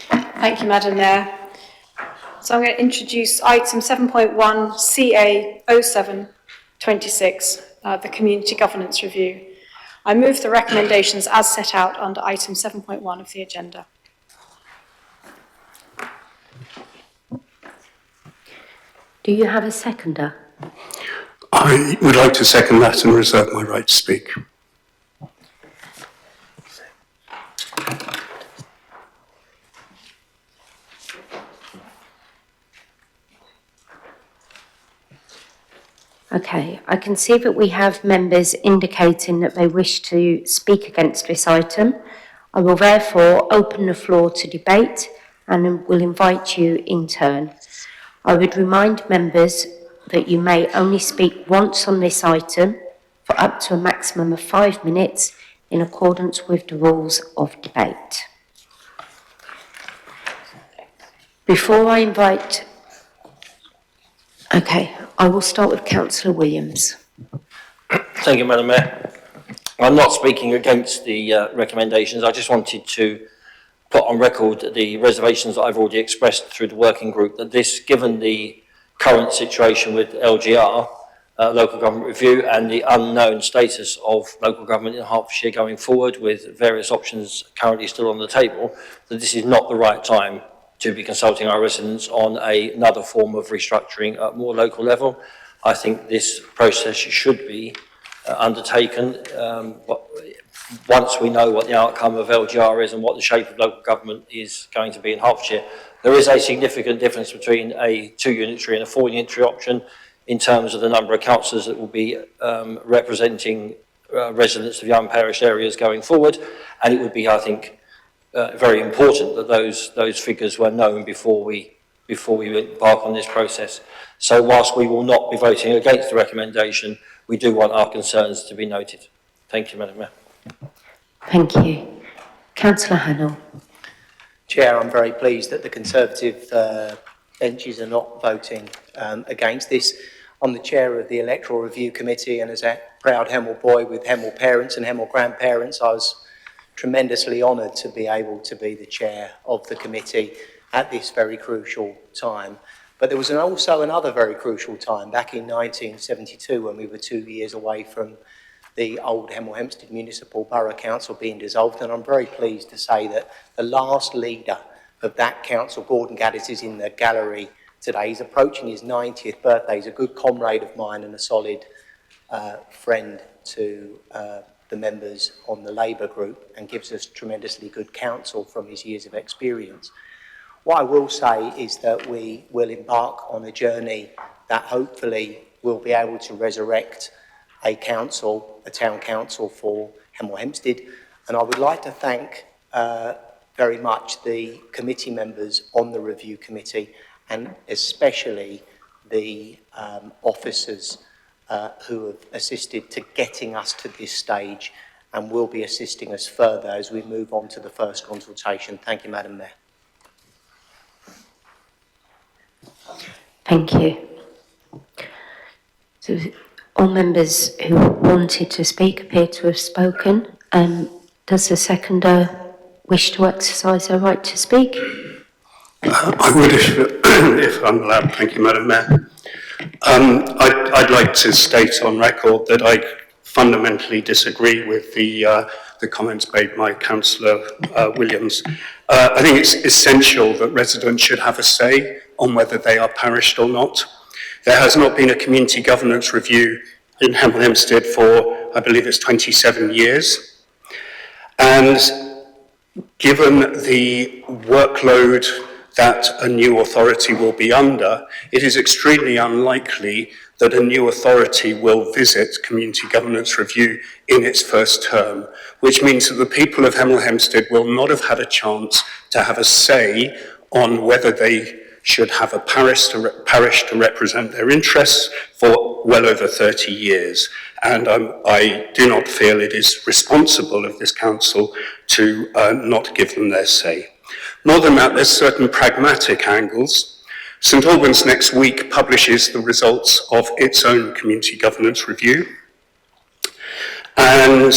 Thank you, Madam Mayor. So I'm going to introduce item 7.1 CA 0726, the Community Governance Review. I move the recommendations as set out under item 7.1 of the agenda. Do you have a seconder? I would like to second that and reserve my right to speak. Okay, I can see that we have members indicating that they wish to speak against this item. I will therefore open the floor to debate and will invite you in turn. I would remind members that you may only speak once on this item for up to a maximum of 5 minutes in accordance with the rules of debate. Before I invite... Okay, I will start with Councillor Williams. Thank you, Madam Mayor. I'm not speaking against the recommendations. I just wanted to put on record the reservations that I've already expressed through the working group, that this, given the current situation with LGR, local government review, and the unknown status of local government in Hertfordshire going forward with various options currently still on the table, that this is not the right time to be consulting our residents on another form of restructuring at more local level. I think this process should be undertaken once we know what the outcome of LGR is and what the shape of local government is going to be in Hertfordshire. There is a significant difference between a 2-unitary and a 4-unitary option in terms of the number of councillors that will be representing residents of young parish areas going forward, and it would be, I think, very important that those figures were known before we embark on this process. So whilst we will not be voting against the recommendation, we do want our concerns to be noted. Thank you, Madam Mayor. Thank you. Councillor Hannell. Chair, I'm very pleased that the Conservative benches are not voting against this. I'm the chair of the Electoral Review Committee, and as a proud Hemel boy with Hemel parents and Hemel grandparents, I was tremendously honoured to be able to be the chair of the committee at this very crucial time. But there was also another very crucial time back in 1972 when we were 2 years away from the old Hemel Hempstead Municipal Borough Council being dissolved, and I'm very pleased to say that the last leader of that council, Gordon Gaddis, is in the gallery today. He's approaching his 90th birthday. He's a good comrade of mine and a solid friend to the members on the Labour group, and gives us tremendously good counsel from his years of experience. What I will say is that we will embark on a journey that hopefully will be able to resurrect a town council for Hemel Hempstead, and I would like to thank very much the committee members on the review committee, and especially the officers who have assisted to getting us to this stage and will be assisting us further as we move on to the first consultation. Thank you, Madam Mayor. Thank you. So All members who wanted to speak appear to have spoken. Does the seconder wish to exercise her right to speak? I would if I'm allowed. Thank you, Madam Mayor. I'd like to state on record that I fundamentally disagree with the comments made by Councillor Williams. I think it's essential that residents should have a say on whether they are parished or not. There has not been a community governance review in Hemel Hempstead for, I believe it's 27 years. And given the workload that a new authority will be under, it is extremely unlikely that a new authority will visit community governance review in its first term, which means that the people of Hemel Hempstead will not have had a chance to have a say on whether they should have a parish to represent their interests for well over 30 years. And I do not feel it is responsible of this council to not give them their say. More than that, there's certain pragmatic angles. St Albans next week publishes the results of its own community governance review. And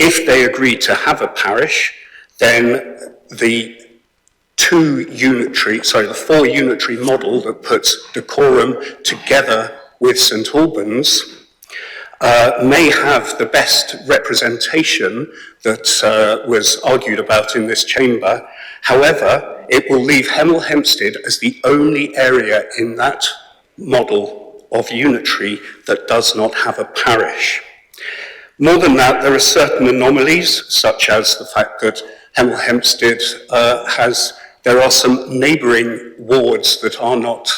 if they agree to have a parish, then the four unitary model that puts Decorum together with St Albans may have the best representation that was argued about in this chamber. However, it will leave Hemel Hempstead as the only area in that model of unitary that does not have a parish. More than that, there are certain anomalies, such as the fact that Hemel Hempstead there are some neighbouring wards that are not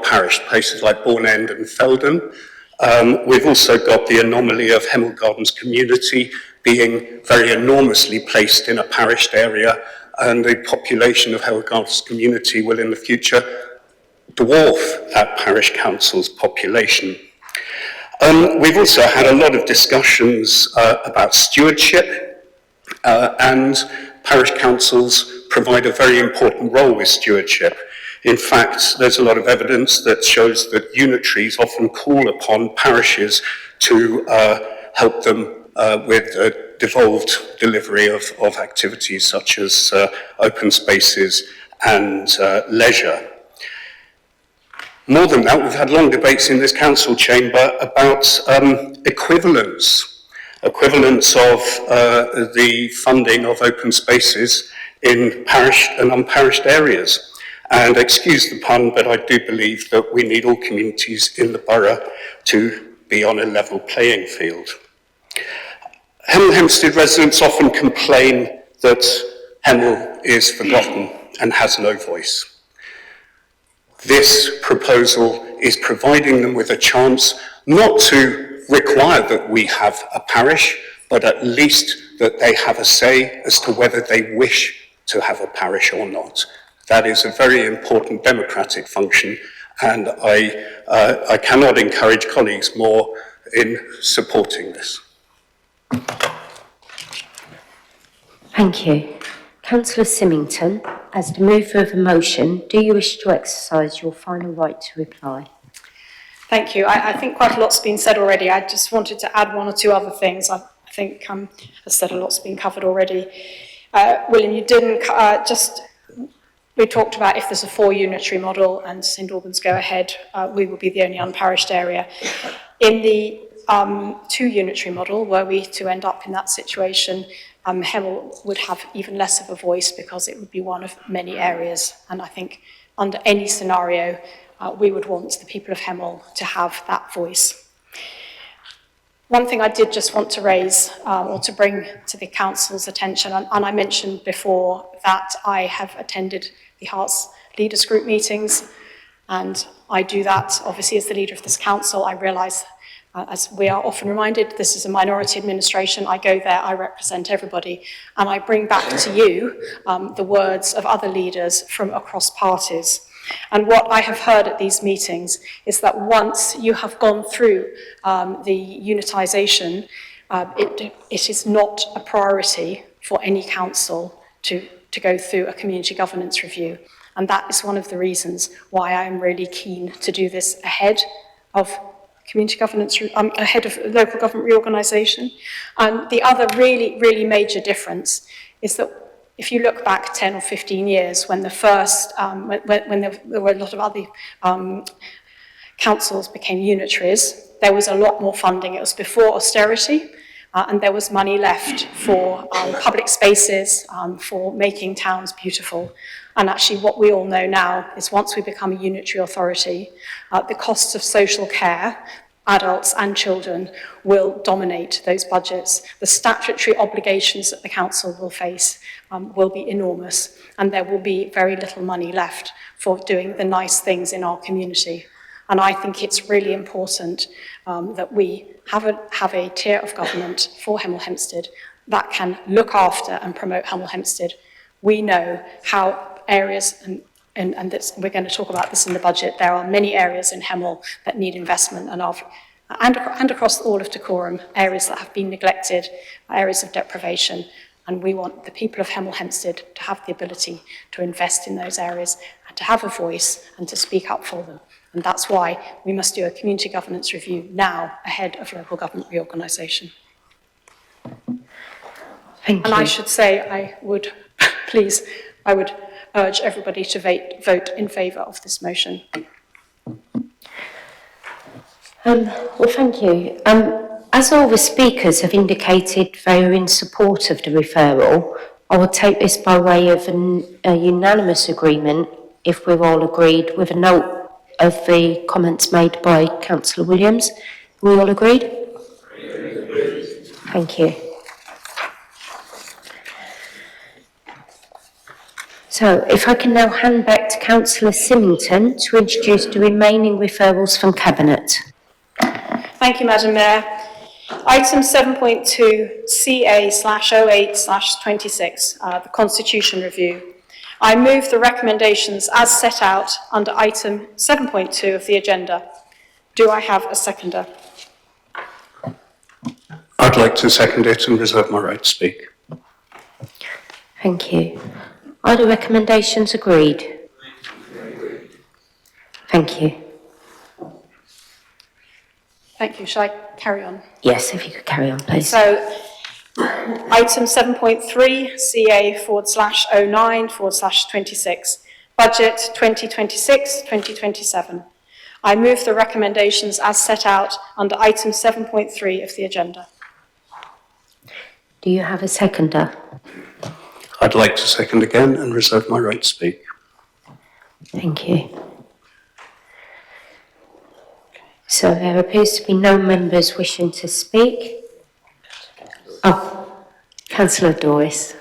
parish, places like Bourne End and Feldon. We've also got the anomaly of Hemel Gardens community being very enormously placed in a parished area, and the population of Hemel Gardens community will in the future dwarf that parish council's population. We've also had a lot of discussions about stewardship, and parish councils provide a very important role with stewardship. In fact, there's a lot of evidence that shows that unitaries often call upon parishes to help them with devolved delivery of activities such as open spaces and leisure. More than that, we've had long debates in this council chamber about equivalence of the funding of open spaces in parished and unparished areas. And excuse the pun, but I do believe that we need all communities in the borough to be on a level playing field. Hemel Hempstead residents often complain that Hemel is forgotten and has no voice. This proposal is providing them with a chance not to require that we have a parish, but at least that they have a say as to whether they wish to have a parish or not. That is a very important democratic function, and I cannot encourage colleagues more in supporting this. Thank you. Councillor Symington, as the mover of a motion, do you wish to exercise your final right to reply? Thank you. I think quite a lot's been said already. I just wanted to add one or two other things. I think, as I said, a lot's been covered already. William, you didn't we talked about if there's a 4 unitary model and St Albans go ahead, we will be the only unparished area. In the 2 unitary model, were we to end up in that situation, Hemel would have even less of a voice because it would be one of many areas. And I think under any scenario, we would want the people of Hemel to have that voice. One thing I did just want to raise or to bring to the council's attention, and I mentioned before that I have attended the Hearts Leaders Group meetings, and I do that obviously as the leader of this council. I realise, as we are often reminded, this is a minority administration. I go there, I represent everybody, and I bring back to you the words of other leaders from across parties. And what I have heard at these meetings is that once you have gone through the unitisation, it is not a priority for any council to go through a community governance review. And that is one of the reasons why I am really keen to do this ahead of community governance, ahead of local government reorganisation. And the other really, really major difference is that if you look back 10 or 15 years, when the first, when there were a lot of other councils became unitaries, there was a lot more funding. It was before austerity, and there was money left for public spaces, for making towns beautiful. And actually what we all know now is once we become a unitary authority, the costs of social care, adults and children, will dominate those budgets. The statutory obligations that the council will face will be enormous, and there will be very little money left for doing the nice things in our community. And I think it's really important that we have a tier of government for Hemel Hempstead that can look after and promote Hemel Hempstead. We know how areas, and this, we're going to talk about this in the budget, there are many areas in Hemel that need investment and across all of Dacorum, areas that have been neglected, areas of deprivation. And we want the people of Hemel Hempstead to have the ability to invest in those areas and to have a voice and to speak up for them. And that's why we must do a community governance review now, ahead of local government reorganisation. Thank you. And I should say, I would urge everybody to vote in favour of this motion. Well, thank you. As all the speakers have indicated they are in support of the referral, I will take this by way of a unanimous agreement, if we're all agreed, with a note of the comments made by Councillor Williams. Are we all agreed? Thank you. So, if I can now hand back to Councillor Symington to introduce the remaining referrals from Cabinet. Thank you, Madam Mayor. Item 7.2 CA/08/26, the Constitution Review. I move the recommendations as set out under item 7.2 of the agenda. Do I have a seconder? I'd like to second it and reserve my right to speak. Thank you. Are the recommendations agreed? Thank you. Thank you. Shall I carry on? Yes, if you could carry on, please. So, item 7.3 CA/09/26, Budget 2026-2027. I move the recommendations as set out under item 7.3 of the agenda. Do you have a seconder? I'd like to second again and reserve my right to speak. Thank you. So there appears to be no members wishing to speak. Oh, Councillor Doris.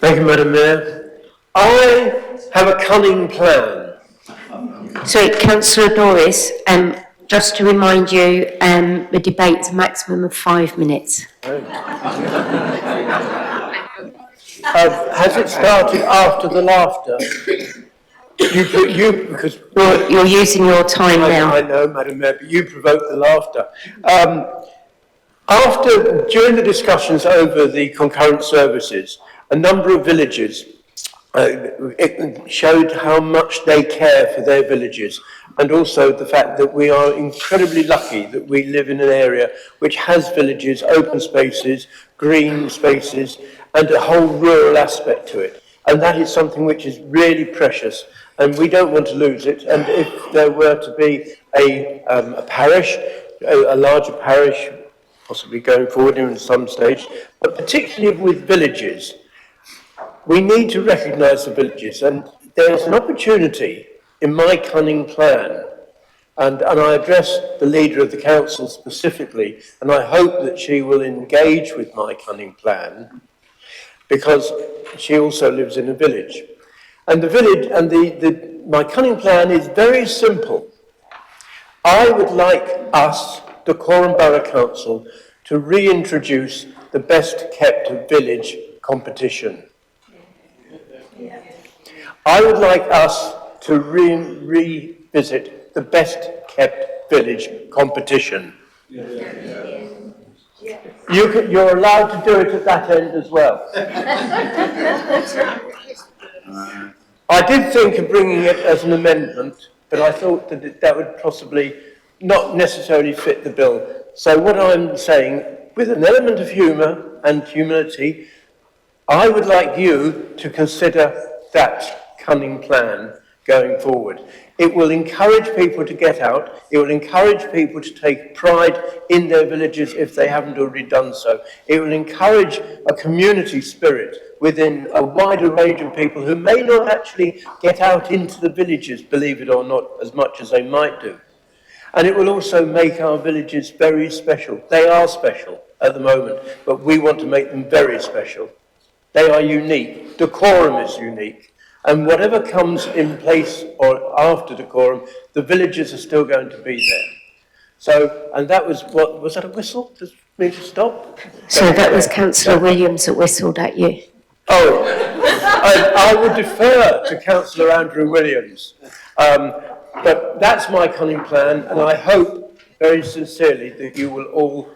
Thank you, Madam Mayor. I have a cunning plan. Sorry, Councillor Doris, just to remind you, the debate's a maximum of 5 minutes. Has it started after the laughter? Because you're using your time now. I know, Madam Mayor, but you provoked the laughter. During the discussions over the concurrent services, a number of villages it showed how much they care for their villages, and also the fact that we are incredibly lucky that we live in an area which has villages, open spaces, green spaces, and a whole rural aspect to it. And that is something which is really precious, and we don't want to lose it. And if there were to be a parish, a larger parish, possibly going forward in some stage, but particularly with villages, we need to recognise the villages. And there's an opportunity in my cunning plan, and I address the leader of the council specifically, and I hope that she will engage with my cunning plan, because she also lives in a village. And the village, and my cunning plan is very simple. I would like us, the Dacorum Borough Council, to reintroduce the Best Kept Village competition. I would like us to revisit the Best Kept Village competition. You're allowed to do it at that end as well. I did think of bringing it as an amendment, but I thought that that would possibly not necessarily fit the bill. So what I'm saying, with an element of humour and humility, I would like you to consider that cunning plan going forward. It will encourage people to get out. It will encourage people to take pride in their villages if they haven't already done so. It will encourage a community spirit within a wider range of people who may not actually get out into the villages, believe it or not, as much as they might do. And it will also make our villages very special. They are special at the moment, but we want to make them very special. They are unique. Decorum is unique. And whatever comes in place or after decorum, the villages are still going to be there. So, and that was what, was that a whistle? Does it mean to stop? So that was Councillor Williams that whistled at you. Oh, I would defer to Councillor Andrew Williams. But that's my cunning plan, and I hope very sincerely that you will all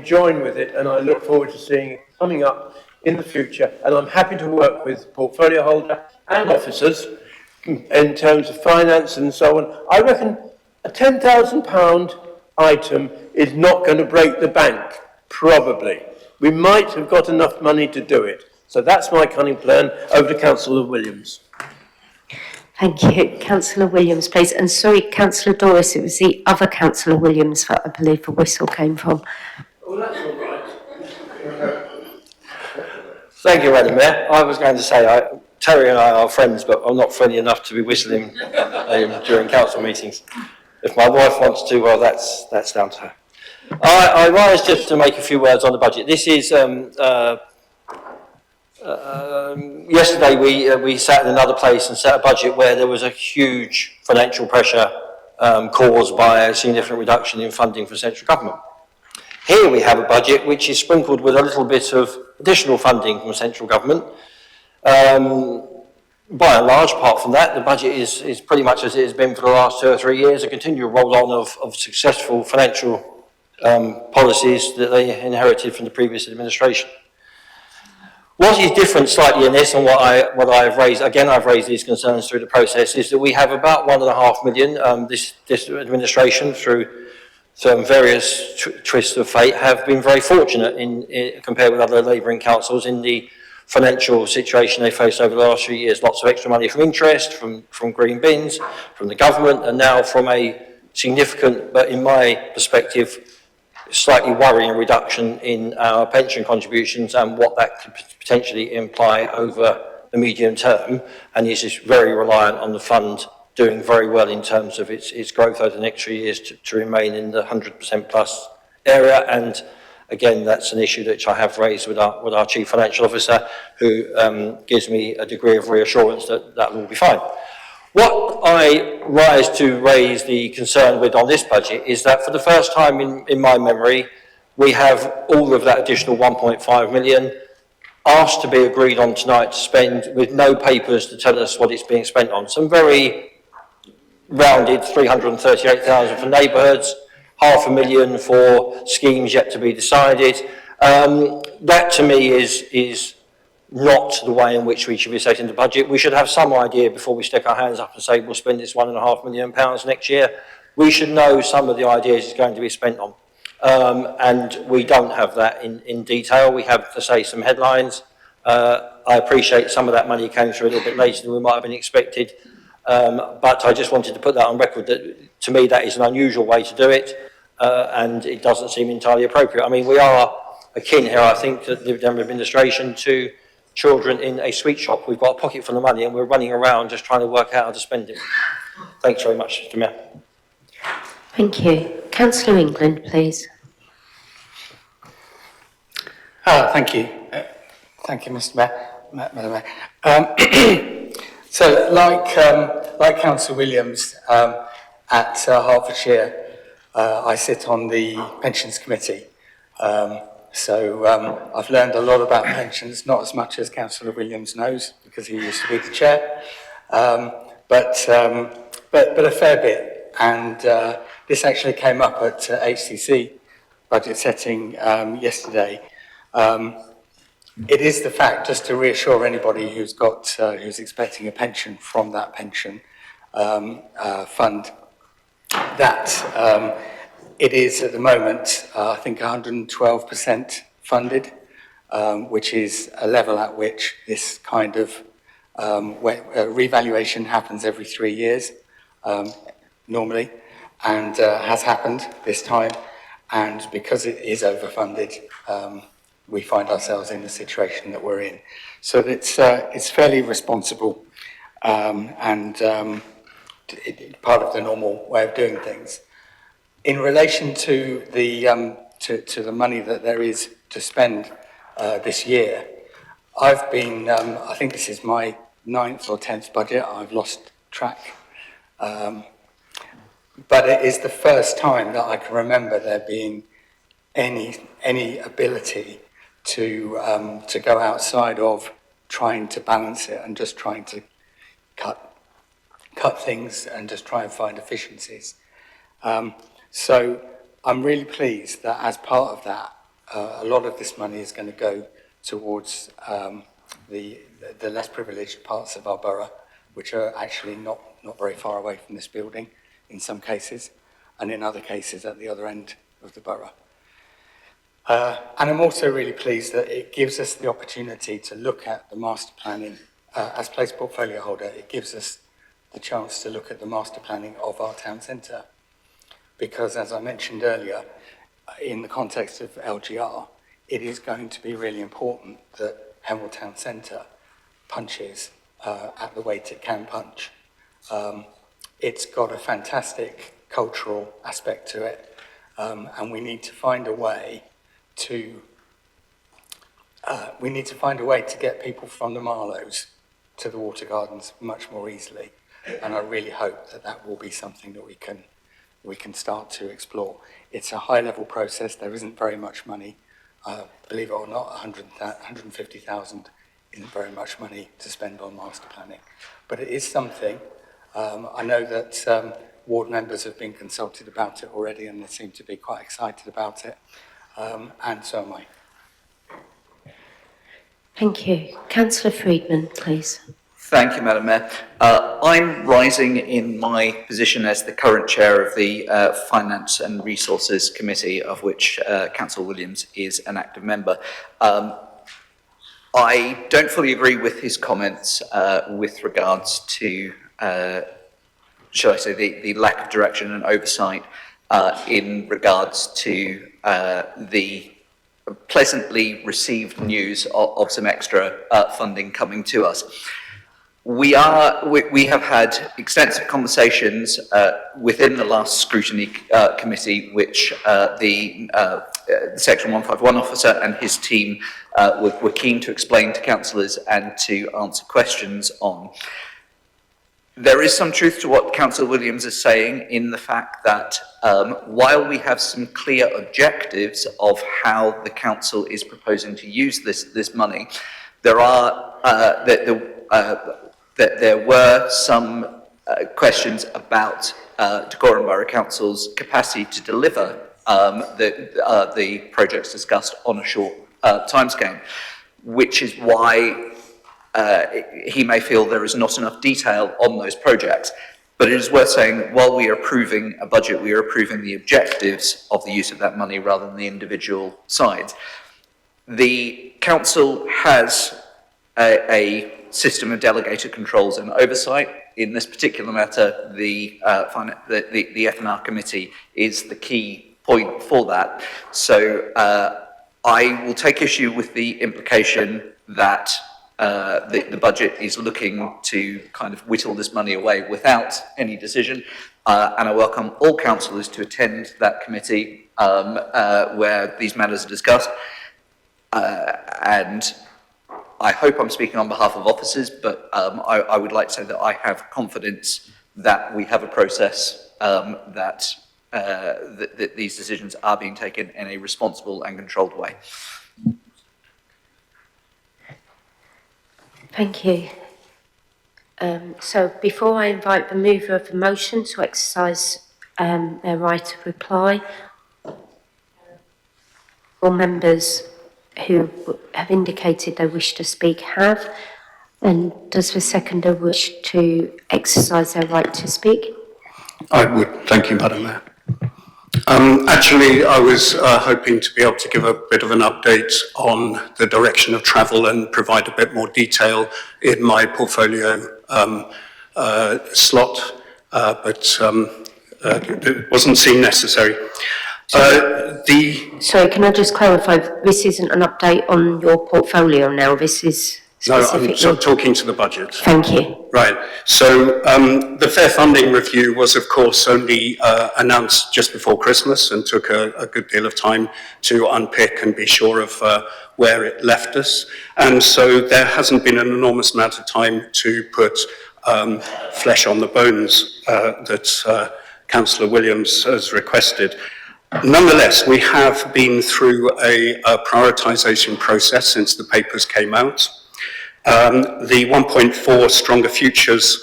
join with it, and I look forward to seeing it coming up in the future. And I'm happy to work with portfolio holder and officers in terms of finance and so on. I reckon a £10,000 item is not going to break the bank, probably. We might have got enough money to do it. So that's my cunning plan. Over to Councillor Williams. Thank you. Councillor Williams, please. And sorry, Councillor Doris, it was the other Councillor Williams that I believe the whistle came from. Oh, that's all right. Thank you, Madam Mayor. I was going to say, Terry and I are friends, but I'm not friendly enough to be whistling during council meetings. If my wife wants to, well, that's down to her. I rise just to make a few words on the budget. This is, yesterday we sat in another place and set a budget where there was a huge financial pressure caused by a significant reduction in funding for central government. Here we have a budget which is sprinkled with a little bit of additional funding from central government. By and large, apart from that, the budget is pretty much as it has been for the last 2 or 3 years, a continual roll-on of successful financial policies that they inherited from the previous administration. What is different slightly in this, and what I've raised, again I've raised these concerns through the process, is that we have about 1.5 million, this administration through some various twists of fate have been very fortunate in compared with other labouring councils in the financial situation they faced over the last few years. Lots of extra money from interest, from green bins, from the government, and now from a significant, but in my perspective, slightly worrying reduction in our pension contributions and what that could potentially imply over the medium term. And this is very reliant on the fund doing very well in terms of its growth over the next 3 years to remain in the 100% plus area. And again, that's an issue that I have raised with our Chief Financial Officer, who gives me a degree of reassurance that will be fine. What I rise to raise the concern with on this budget is that for the first time in my memory, we have all of that additional 1.5 million asked to be agreed on tonight to spend with no papers to tell us what it's being spent on. Some very rounded 338,000 for neighbourhoods, 500,000 for schemes yet to be decided. That to me is not the way in which we should be setting the budget. We should have some idea before we stick our hands up and say we'll spend this £1.5 million next year. We should know some of the ideas it's going to be spent on. And we don't have that in detail. We have, to say, some headlines. I appreciate some of that money came through a little bit later than we might have been expected. But I just wanted to put that on record that to me that is an unusual way to do it, and it doesn't seem entirely appropriate. I mean, we are akin here, I think, to the administration to children in a sweet shop. We've got a pocket full of money and we're running around just trying to work out how to spend it. Thanks very much, Mr. Mayor. Thank you. Councillor England, please. Thank you. Thank you, Mr. Mayor. Madam Mayor. So, like Councillor Williams, at Hertfordshire, I sit on the Pensions Committee. So I've learned a lot about pensions, not as much as Councillor Williams knows, because he used to be the chair, but a fair bit. And this actually came up at HCC budget setting yesterday. It is the fact, just to reassure anybody who's expecting a pension from that pension, fund that it is at the moment, I think 112% funded, which is a level at which this kind of revaluation happens every 3 years, normally, and has happened this time. And because it is overfunded, we find ourselves in the situation that we're in. So it's fairly responsible and part of the normal way of doing things. In relation to the to the money that there is to spend this year, I've been, I think this is my 9th or 10th budget, I've lost track. But it is the first time that I can remember there being any ability to go outside of trying to balance it and just trying to cut things and just try and find efficiencies. So I'm really pleased that as part of that, a lot of this money is going to go towards the less privileged parts of our borough, which are actually not very far away from this building in some cases, and in other cases at the other end of the borough. And I'm also really pleased that it gives us the opportunity to look at the master planning. As place portfolio holder, it gives us the chance to look at the master planning of our town centre. Because as I mentioned earlier, in the context of LGR, it is going to be really important that Hemel Town Centre punches at the weight it can punch. It's got a fantastic cultural aspect to it, and we need to find a way to get people from the Marlows to the Water Gardens much more easily, and I really hope that that will be something that we can start to explore. It's a high-level process. There isn't very much money. Believe it or not, 150,000 isn't very much money to spend on master planning, but it is something. I know that ward members have been consulted about it already, and they seem to be quite excited about it, and so am I. Thank you. Councillor Freedman, please. Thank you, Madam Mayor. I'm rising in my position as the current chair of the Finance and Resources Committee, of which Councillor Williams is an active member. I don't fully agree with his comments with regards to, shall I say, the lack of direction and oversight in regards to the pleasantly received news of some extra funding coming to us. We have had extensive conversations within the last Scrutiny committee, which the Section 151 officer and his team were keen to explain to councillors and to answer questions on. There is some truth to what Councillor Williams is saying in the fact that while we have some clear objectives of how the council is proposing to use this money, there are there were some questions about Dacorum Borough Council's capacity to deliver the projects discussed on a short timescale, which is why he may feel there is not enough detail on those projects. But it is worth saying that while we are approving a budget, we are approving the objectives of the use of that money rather than the individual sides. The council has a system of delegated controls and oversight. In this particular matter, the F&R committee is the key point for that. So I will take issue with the implication that the budget is looking to kind of whittle this money away without any decision. And I welcome all councillors to attend that committee where these matters are discussed. And I hope I'm speaking on behalf of officers, but I would like to say that I have confidence that we have a process that these decisions are being taken in a responsible and controlled way. Thank you. So before I invite the mover of the motion to exercise their right of reply, all members who have indicated they wish to speak have. And does the seconder wish to exercise their right to speak? I would. Thank you, Madam Mayor. Actually, I was hoping to be able to give a bit of an update on the direction of travel and provide a bit more detail in my portfolio slot, but it wasn't seen necessary. Sorry, can I just clarify, this isn't an update on your portfolio now, this is specifically... No, I'm talking to the budget. Thank you. Right. So the fair funding review was, of course, only announced just before Christmas and took a good deal of time to unpick and be sure of where it left us. And so there hasn't been an enormous amount of time to put flesh on the bones that Councillor Williams has requested. Nonetheless, we have been through a prioritisation process since the papers came out. The 1.4 Stronger Futures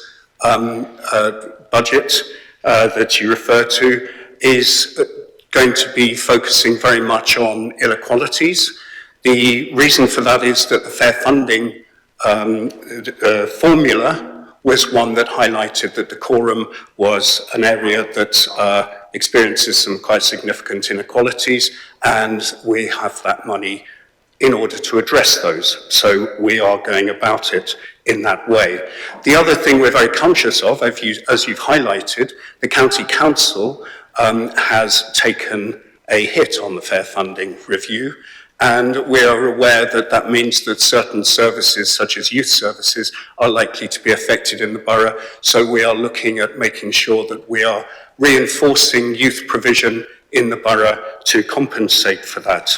budget that you refer to is going to be focusing very much on inequalities. The reason for that is that the fair funding formula was one that highlighted that decorum was an area that experiences some quite significant inequalities, and we have that money in order to address those. So we are going about it in that way. The other thing we're very conscious of, as you've highlighted, the County Council has taken a hit on the fair funding review, and we are aware that that means that certain services, such as youth services, are likely to be affected in the borough. So we are looking at making sure that we are reinforcing youth provision in the borough to compensate for that.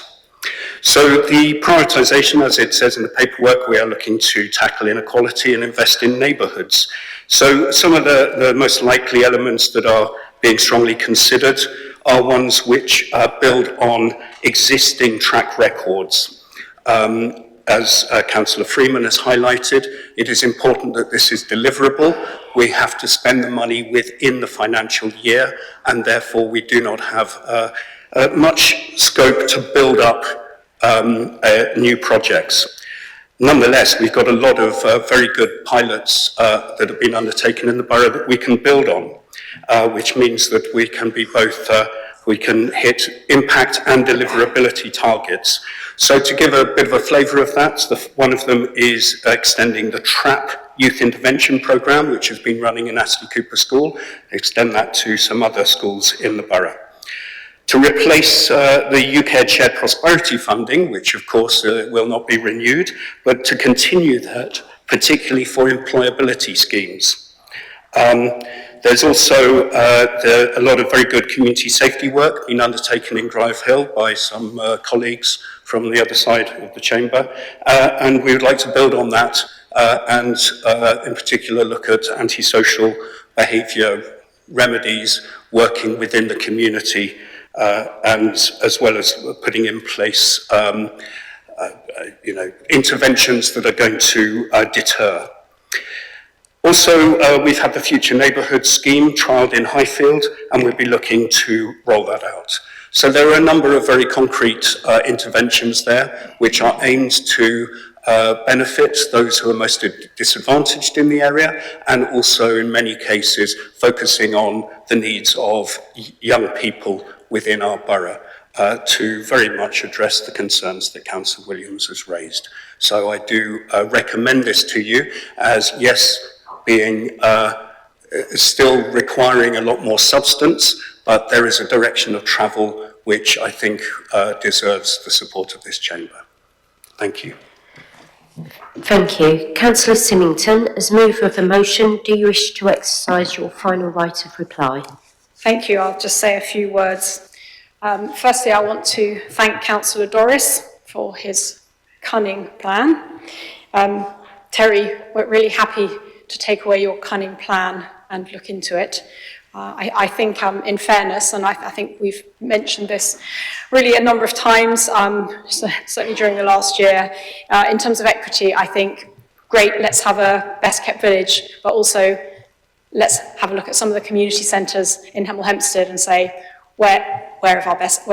So the prioritisation, as it says in the paperwork, we are looking to tackle inequality and invest in neighbourhoods. So some of the most likely elements that are being strongly considered are ones which build on existing track records. As Councillor Freeman has highlighted, it is important that this is deliverable. We have to spend the money within the financial year, and therefore we do not have much scope to build up new projects. Nonetheless, we've got a lot of very good pilots that have been undertaken in the borough that we can build on, which means that we can be both, we can hit impact and deliverability targets. So to give a bit of a flavour of that, one of them is extending the TRAP Youth Intervention Programme, which has been running in Astley Cooper School, extend that to some other schools in the borough. To replace the UK Shared Prosperity funding, which of course will not be renewed, but to continue that, particularly for employability schemes. There's also a lot of very good community safety work being undertaken in Drive Hill by some colleagues from the other side of the chamber, and we would like to build on that and in particular look at antisocial behaviour remedies working within the community, and as well as putting in place interventions that are going to deter. Also, we've had the Future Neighbourhood scheme trialled in Highfield, and we'll be looking to roll that out. So there are a number of very concrete interventions there, which are aimed to benefit those who are most disadvantaged in the area, and also in many cases focusing on the needs of young people within our borough to very much address the concerns that Councillor Williams has raised. So I do recommend this to you as, yes, being still requiring a lot more substance, but there is a direction of travel which I think deserves the support of this chamber. Thank you. Thank you. Councillor Symington, as mover of the motion, do you wish to exercise your final right of reply? Thank you. I'll just say a few words. Firstly, I want to thank Councillor Doris for his cunning plan. Terry, we're really happy to take away your cunning plan and look into it. I think in fairness, and I think we've mentioned this really a number of times, certainly during the last year, in terms of equity, I think, great, let's have a best kept village, but also let's have a look at some of the community centres in Hemel Hempstead and say, where are our best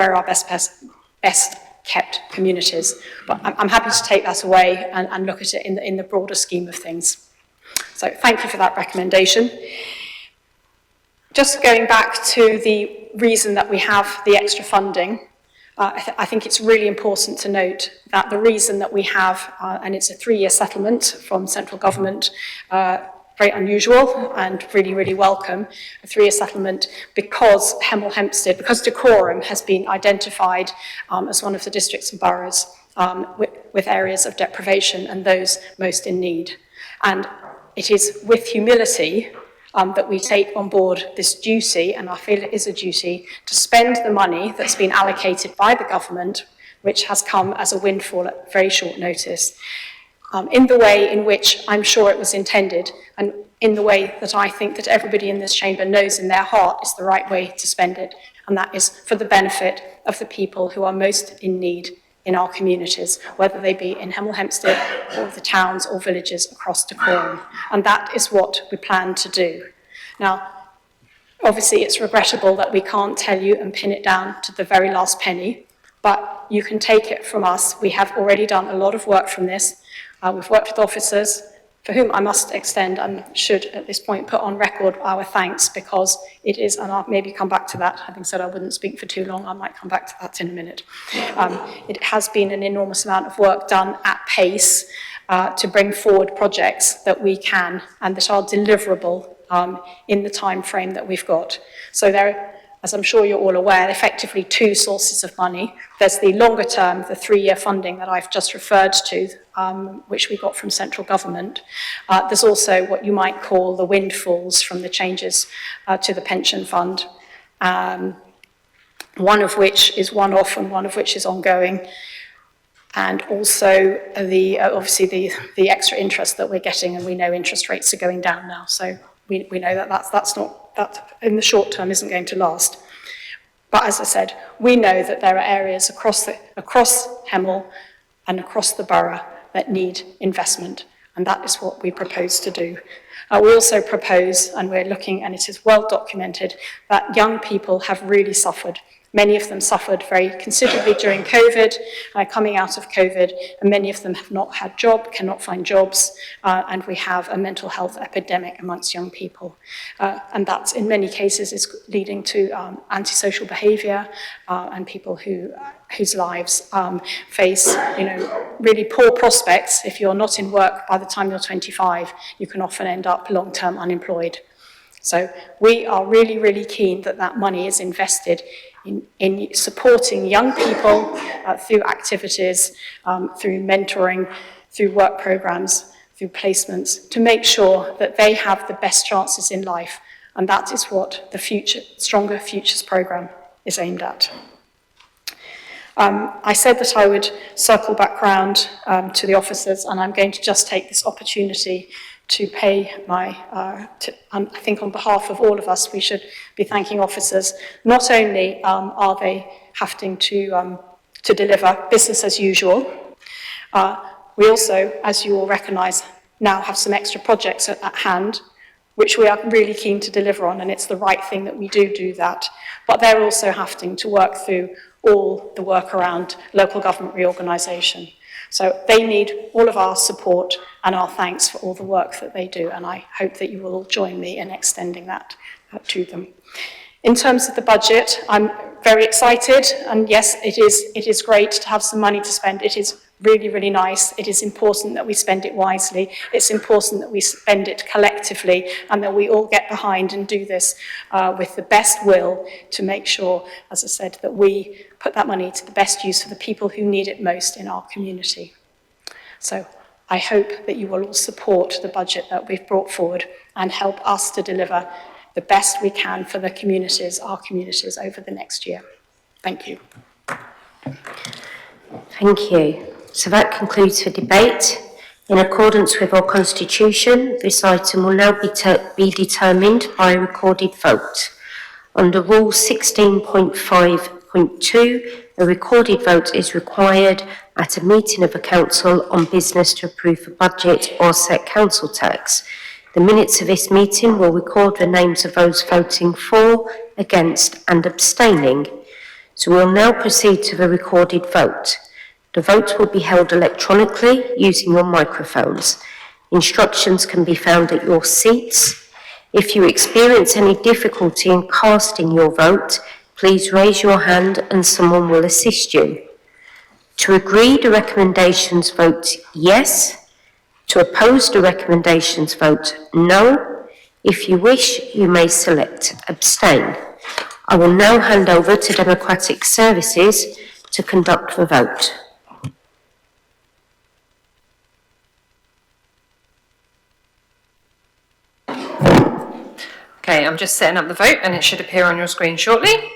kept communities. But I'm happy to take that away and look at it in the broader scheme of things. So thank you for that recommendation. Just going back to the reason that we have the extra funding, I think it's really important to note that the reason that we have, and it's a 3-year settlement from central government, very unusual and really, really welcome, a 3-year settlement because Hemel Hempstead, because Dacorum has been identified as one of the districts and boroughs with areas of deprivation and those most in need. And it is with humility that we take on board this duty, and I feel it is a duty, to spend the money that's been allocated by the government, which has come as a windfall at very short notice, in the way in which I'm sure it was intended, and in the way that I think that everybody in this chamber knows in their heart is the right way to spend it, and that is for the benefit of the people who are most in need in our communities, whether they be in Hemel Hempstead or the towns or villages across Dacorum. And that is what we plan to do. Now, obviously it's regrettable that we can't tell you and pin it down to the very last penny, but you can take it from us. We have already done a lot of work from this. We've worked with officers, for whom I must extend and should at this point put on record our thanks, because it is, and I'll maybe come back to that, having said I wouldn't speak for too long, I might come back to that in a minute. It has been an enormous amount of work done at pace to bring forward projects that we can and that are deliverable in the time frame that we've got. So there, as I'm sure you're all aware, effectively 2 sources of money. There's the longer term, the 3-year funding that I've just referred to, which we got from central government. There's also what you might call the windfalls from the changes to the pension fund, one of which is one-off and one of which is ongoing. And also obviously the extra interest that we're getting, and we know interest rates are going down now, so we know that in the short term isn't going to last. But as I said, we know that there are areas across Hemel and across the borough that need investment, and that is what we propose to do. We also propose, and we're looking, and it is well documented, that young people have really suffered. Many of them suffered very considerably during COVID, coming out of COVID, and many of them have not had cannot find jobs, and we have a mental health epidemic amongst young people. And that, in many cases, is leading to antisocial behaviour and people whose lives face, really poor prospects. If you're not in work by the time you're 25, you can often end up long-term unemployed. So we are really, really keen that that money is invested in supporting young people through activities, through mentoring, through work programs, through placements, to make sure that they have the best chances in life. And that is what the Stronger Futures programme is aimed at. I said that I would circle back round to the officers, and I'm going to just take this opportunity to pay my, I think on behalf of all of us, we should be thanking officers. Not only are they having to deliver business as usual, we also, as you all recognise, now have some extra projects at hand, which we are really keen to deliver on, and it's the right thing that we do that. But they're also having to work through all the work around local government reorganisation. So they need all of our support and our thanks for all the work that they do, and I hope that you will all join me in extending that to them. In terms of the budget, I'm very excited, and yes, it is great to have some money to spend. It is really, really nice. It is important that we spend it wisely. It's important that we spend it collectively, and that we all get behind and do this with the best will to make sure, as I said, that we put that money to the best use for the people who need it most in our community. So I hope that you will all support the budget that we've brought forward and help us to deliver the best we can for the communities, our communities, over the next year. Thank you. Thank you. So that concludes the debate. In accordance with our constitution, this item will now be determined by a recorded vote. Under Rule 16.5.2, a recorded vote is required at a meeting of a council on business to approve a budget or set council tax. The minutes of this meeting will record the names of those voting for, against and abstaining. So we'll now proceed to the recorded vote. The vote will be held electronically using your microphones. Instructions can be found at your seats. If you experience any difficulty in casting your vote, please raise your hand and someone will assist you. To agree the recommendations, vote yes. To oppose the recommendations, vote no. If you wish, you may select abstain. I will now hand over to Democratic Services to conduct the vote. Okay, I'm just setting up the vote and it should appear on your screen shortly.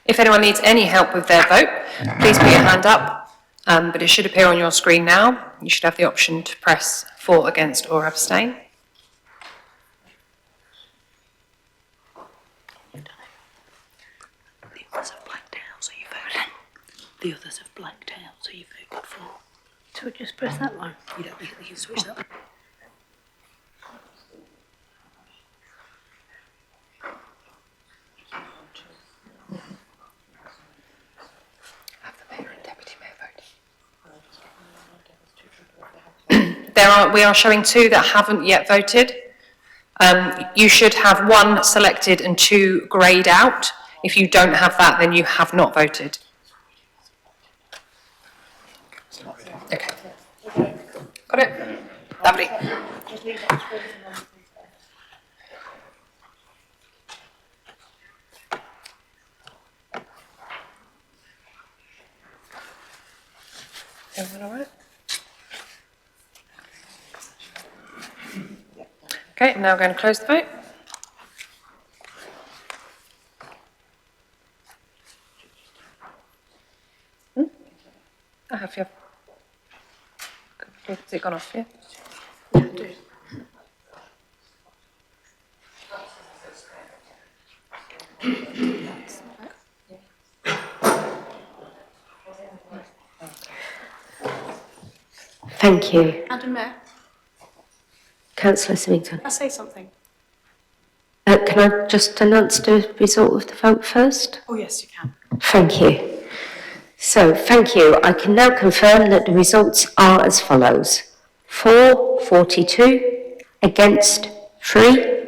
If anyone needs any help with their vote, please put your hand up, but it should appear on your screen now. You should have the option to press for, against or abstain. The others have blanked out, so you voted. The others have blanked out, so you voted for. So we just press that one. You can switch that one. We are showing 2 that haven't yet voted. You should have 1 selected and 2 greyed out. If you don't have that, then you have not voted. Okay. Got it? Lovely. Everyone all right? Okay, I'm now going to close the vote. I have, yeah. Has it gone off, yeah? Yeah, do. Thank you. Madam Mayor, Councillor Symington. can I say something? Can I just announce the result of the vote first? Oh, yes, you can. Thank you. So, thank you. I can now confirm that the results are as follows. For, 42, against, 3,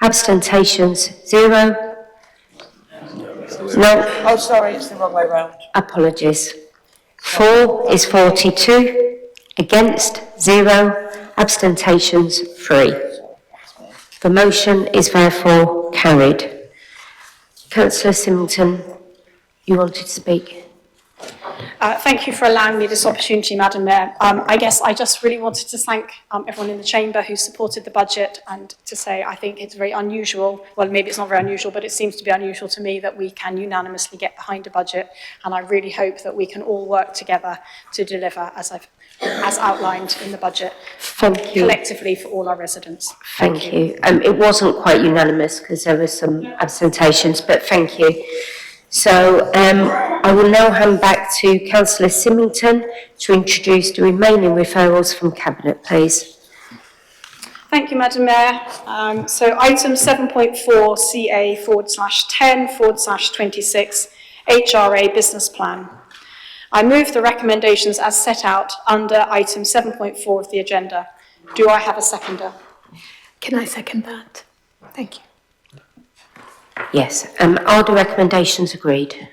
abstentions, 0. No. Oh, sorry, it's the wrong way round. Apologies. For is 42, against, 0, abstentions, 3. The motion is therefore carried. Councillor Symington, you wanted to speak? Thank you for allowing me this opportunity, Madam Mayor. I guess I just really wanted to thank everyone in the chamber who supported the budget and to say I think it's very unusual, well maybe it's not very unusual, but it seems to be unusual to me that we can unanimously get behind a budget, and I really hope that we can all work together to deliver as outlined in the budget. Thank you. Collectively for all our residents. Thank you. It wasn't quite unanimous because there were some absentations, but thank you. So I will now hand back to Councillor Symington to introduce the remaining referrals from Cabinet, please. Thank you, Madam Mayor. So item 7.4 CA/10/26 HRA business plan. I move the recommendations as set out under item 7.4 of the agenda. Do I have a seconder? Can I second that? Thank you. Yes. Are the recommendations agreed?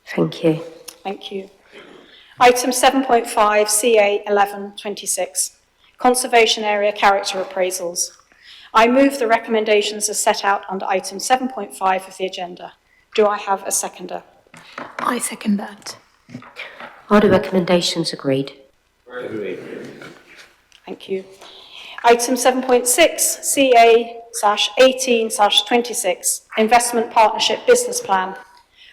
Thank you. Thank you. Item 7.5 CA/11/26 Conservation Area Character Appraisals. I move the recommendations as set out under item 7.5 of the agenda. Do I have a seconder? I second that. Are the recommendations agreed? Agreed. Thank you. Item 7.6 CA/18/26 Investment Partnership Business Plan.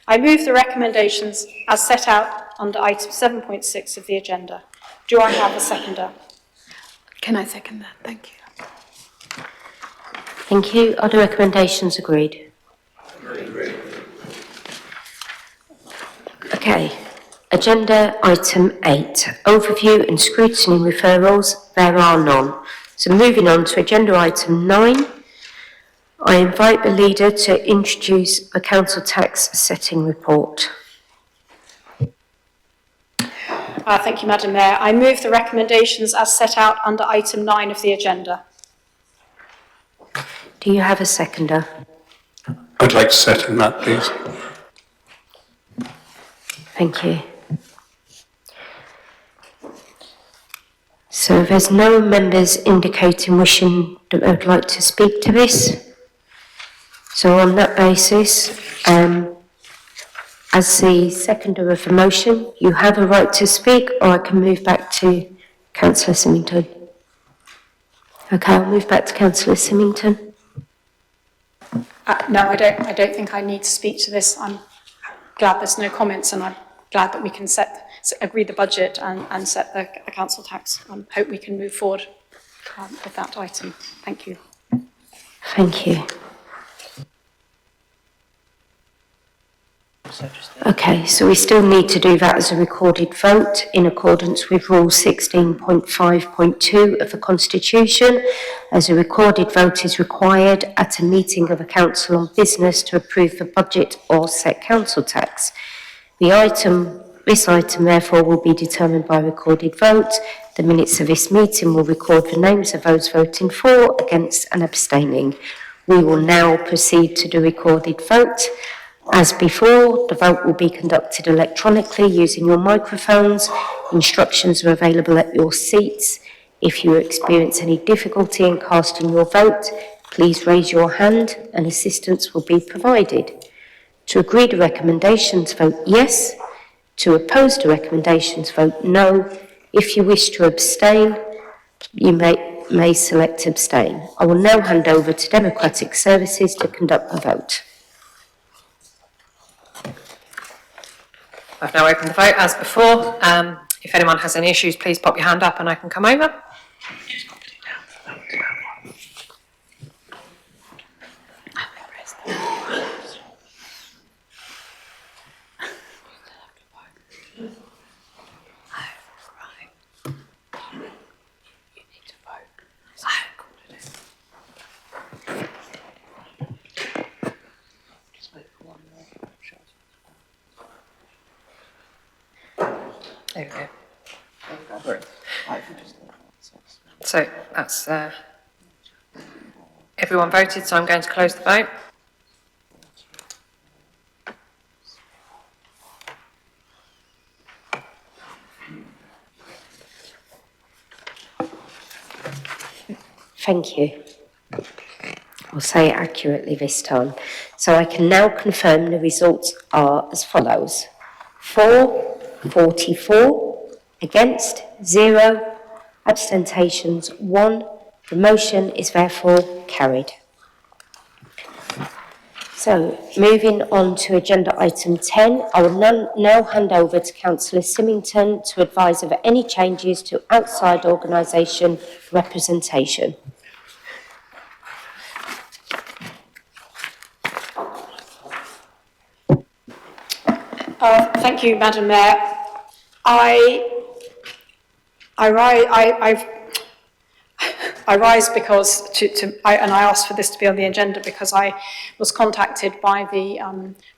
I move the recommendations as set out under item 7.6 of the agenda. Do I have a seconder? Can I second that? Thank you. Thank you. Are the recommendations agreed? Agreed. Okay. Agenda item 8. Overview and scrutiny referrals. There are none. So moving on to agenda item 9. I invite the leader to introduce the council tax setting report. Thank you, Madam Mayor. I move the recommendations as set out under item 9 of the agenda. Do you have a seconder? I'd like to second that, please. Thank you. So there's no members indicating wishing that they would like to speak to this. So on that basis, as the seconder of the motion, you have a right to speak, or I can move back to Councillor Symington. Okay, I'll move back to Councillor Symington. No, I don't think I need to speak to this. I'm glad there's no comments, and I'm glad that we can agree the budget and set the council tax. I hope we can move forward with that item. Thank you. Thank you. Okay, so we still need to do that as a recorded vote in accordance with Rule 16.5.2 of the Constitution, as a recorded vote is required at a meeting of a council on business to approve the budget or set council tax. This item therefore will be determined by recorded vote. The minutes of this meeting will record the names of those voting for, against and abstaining. We will now proceed to the recorded vote. As before, the vote will be conducted electronically using your microphones. Instructions are available at your seats. If you experience any difficulty in casting your vote, please raise your hand and assistance will be provided. To agree the recommendations, vote yes. To oppose the recommendations, vote no. If you wish to abstain, you may select abstain. I will now hand over to Democratic Services to conduct the vote. I've now opened the vote as before. If anyone has any issues, please pop your hand up and I can come over. There we go. So that's everyone voted, so I'm going to close the vote. Thank you. I'll say it accurately this time. So I can now confirm the results are as follows. 44, against 0, abstentions 1. The motion is therefore carried. So moving on to agenda item 10, I will now hand over to Councillor Symington to advise of any changes to outside organisation representation. Thank you, Madam Mayor. I rise because and I asked for this to be on the agenda because I was contacted by the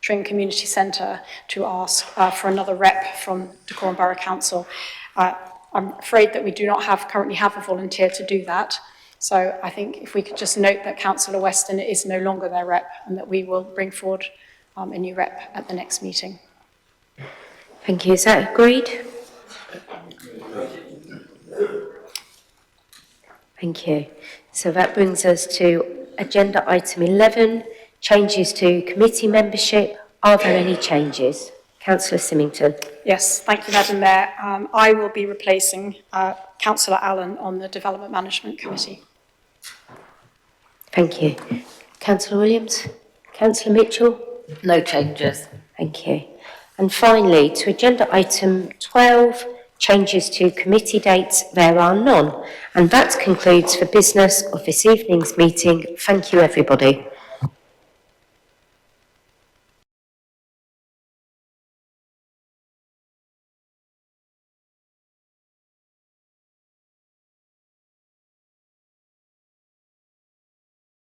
Tring Community Centre to ask for another rep from Dacorum Borough Council. I'm afraid that we do not currently have a volunteer to do that. So I think if we could just note that Councillor Weston is no longer their rep and that we will bring forward a new rep at the next meeting. Thank you. Is that agreed? Thank you. So that brings us to agenda item 11, changes to committee membership. Are there any changes? Councillor Symington. Yes, thank you, Madam Mayor. I will be replacing Councillor Allen on the Development Management Committee. Thank you. Councillor Williams? Councillor Mitchell? No changes. Thank you. And finally, to agenda item 12, changes to committee dates, there are none. And that concludes the business of this evening's meeting. Thank you, everybody.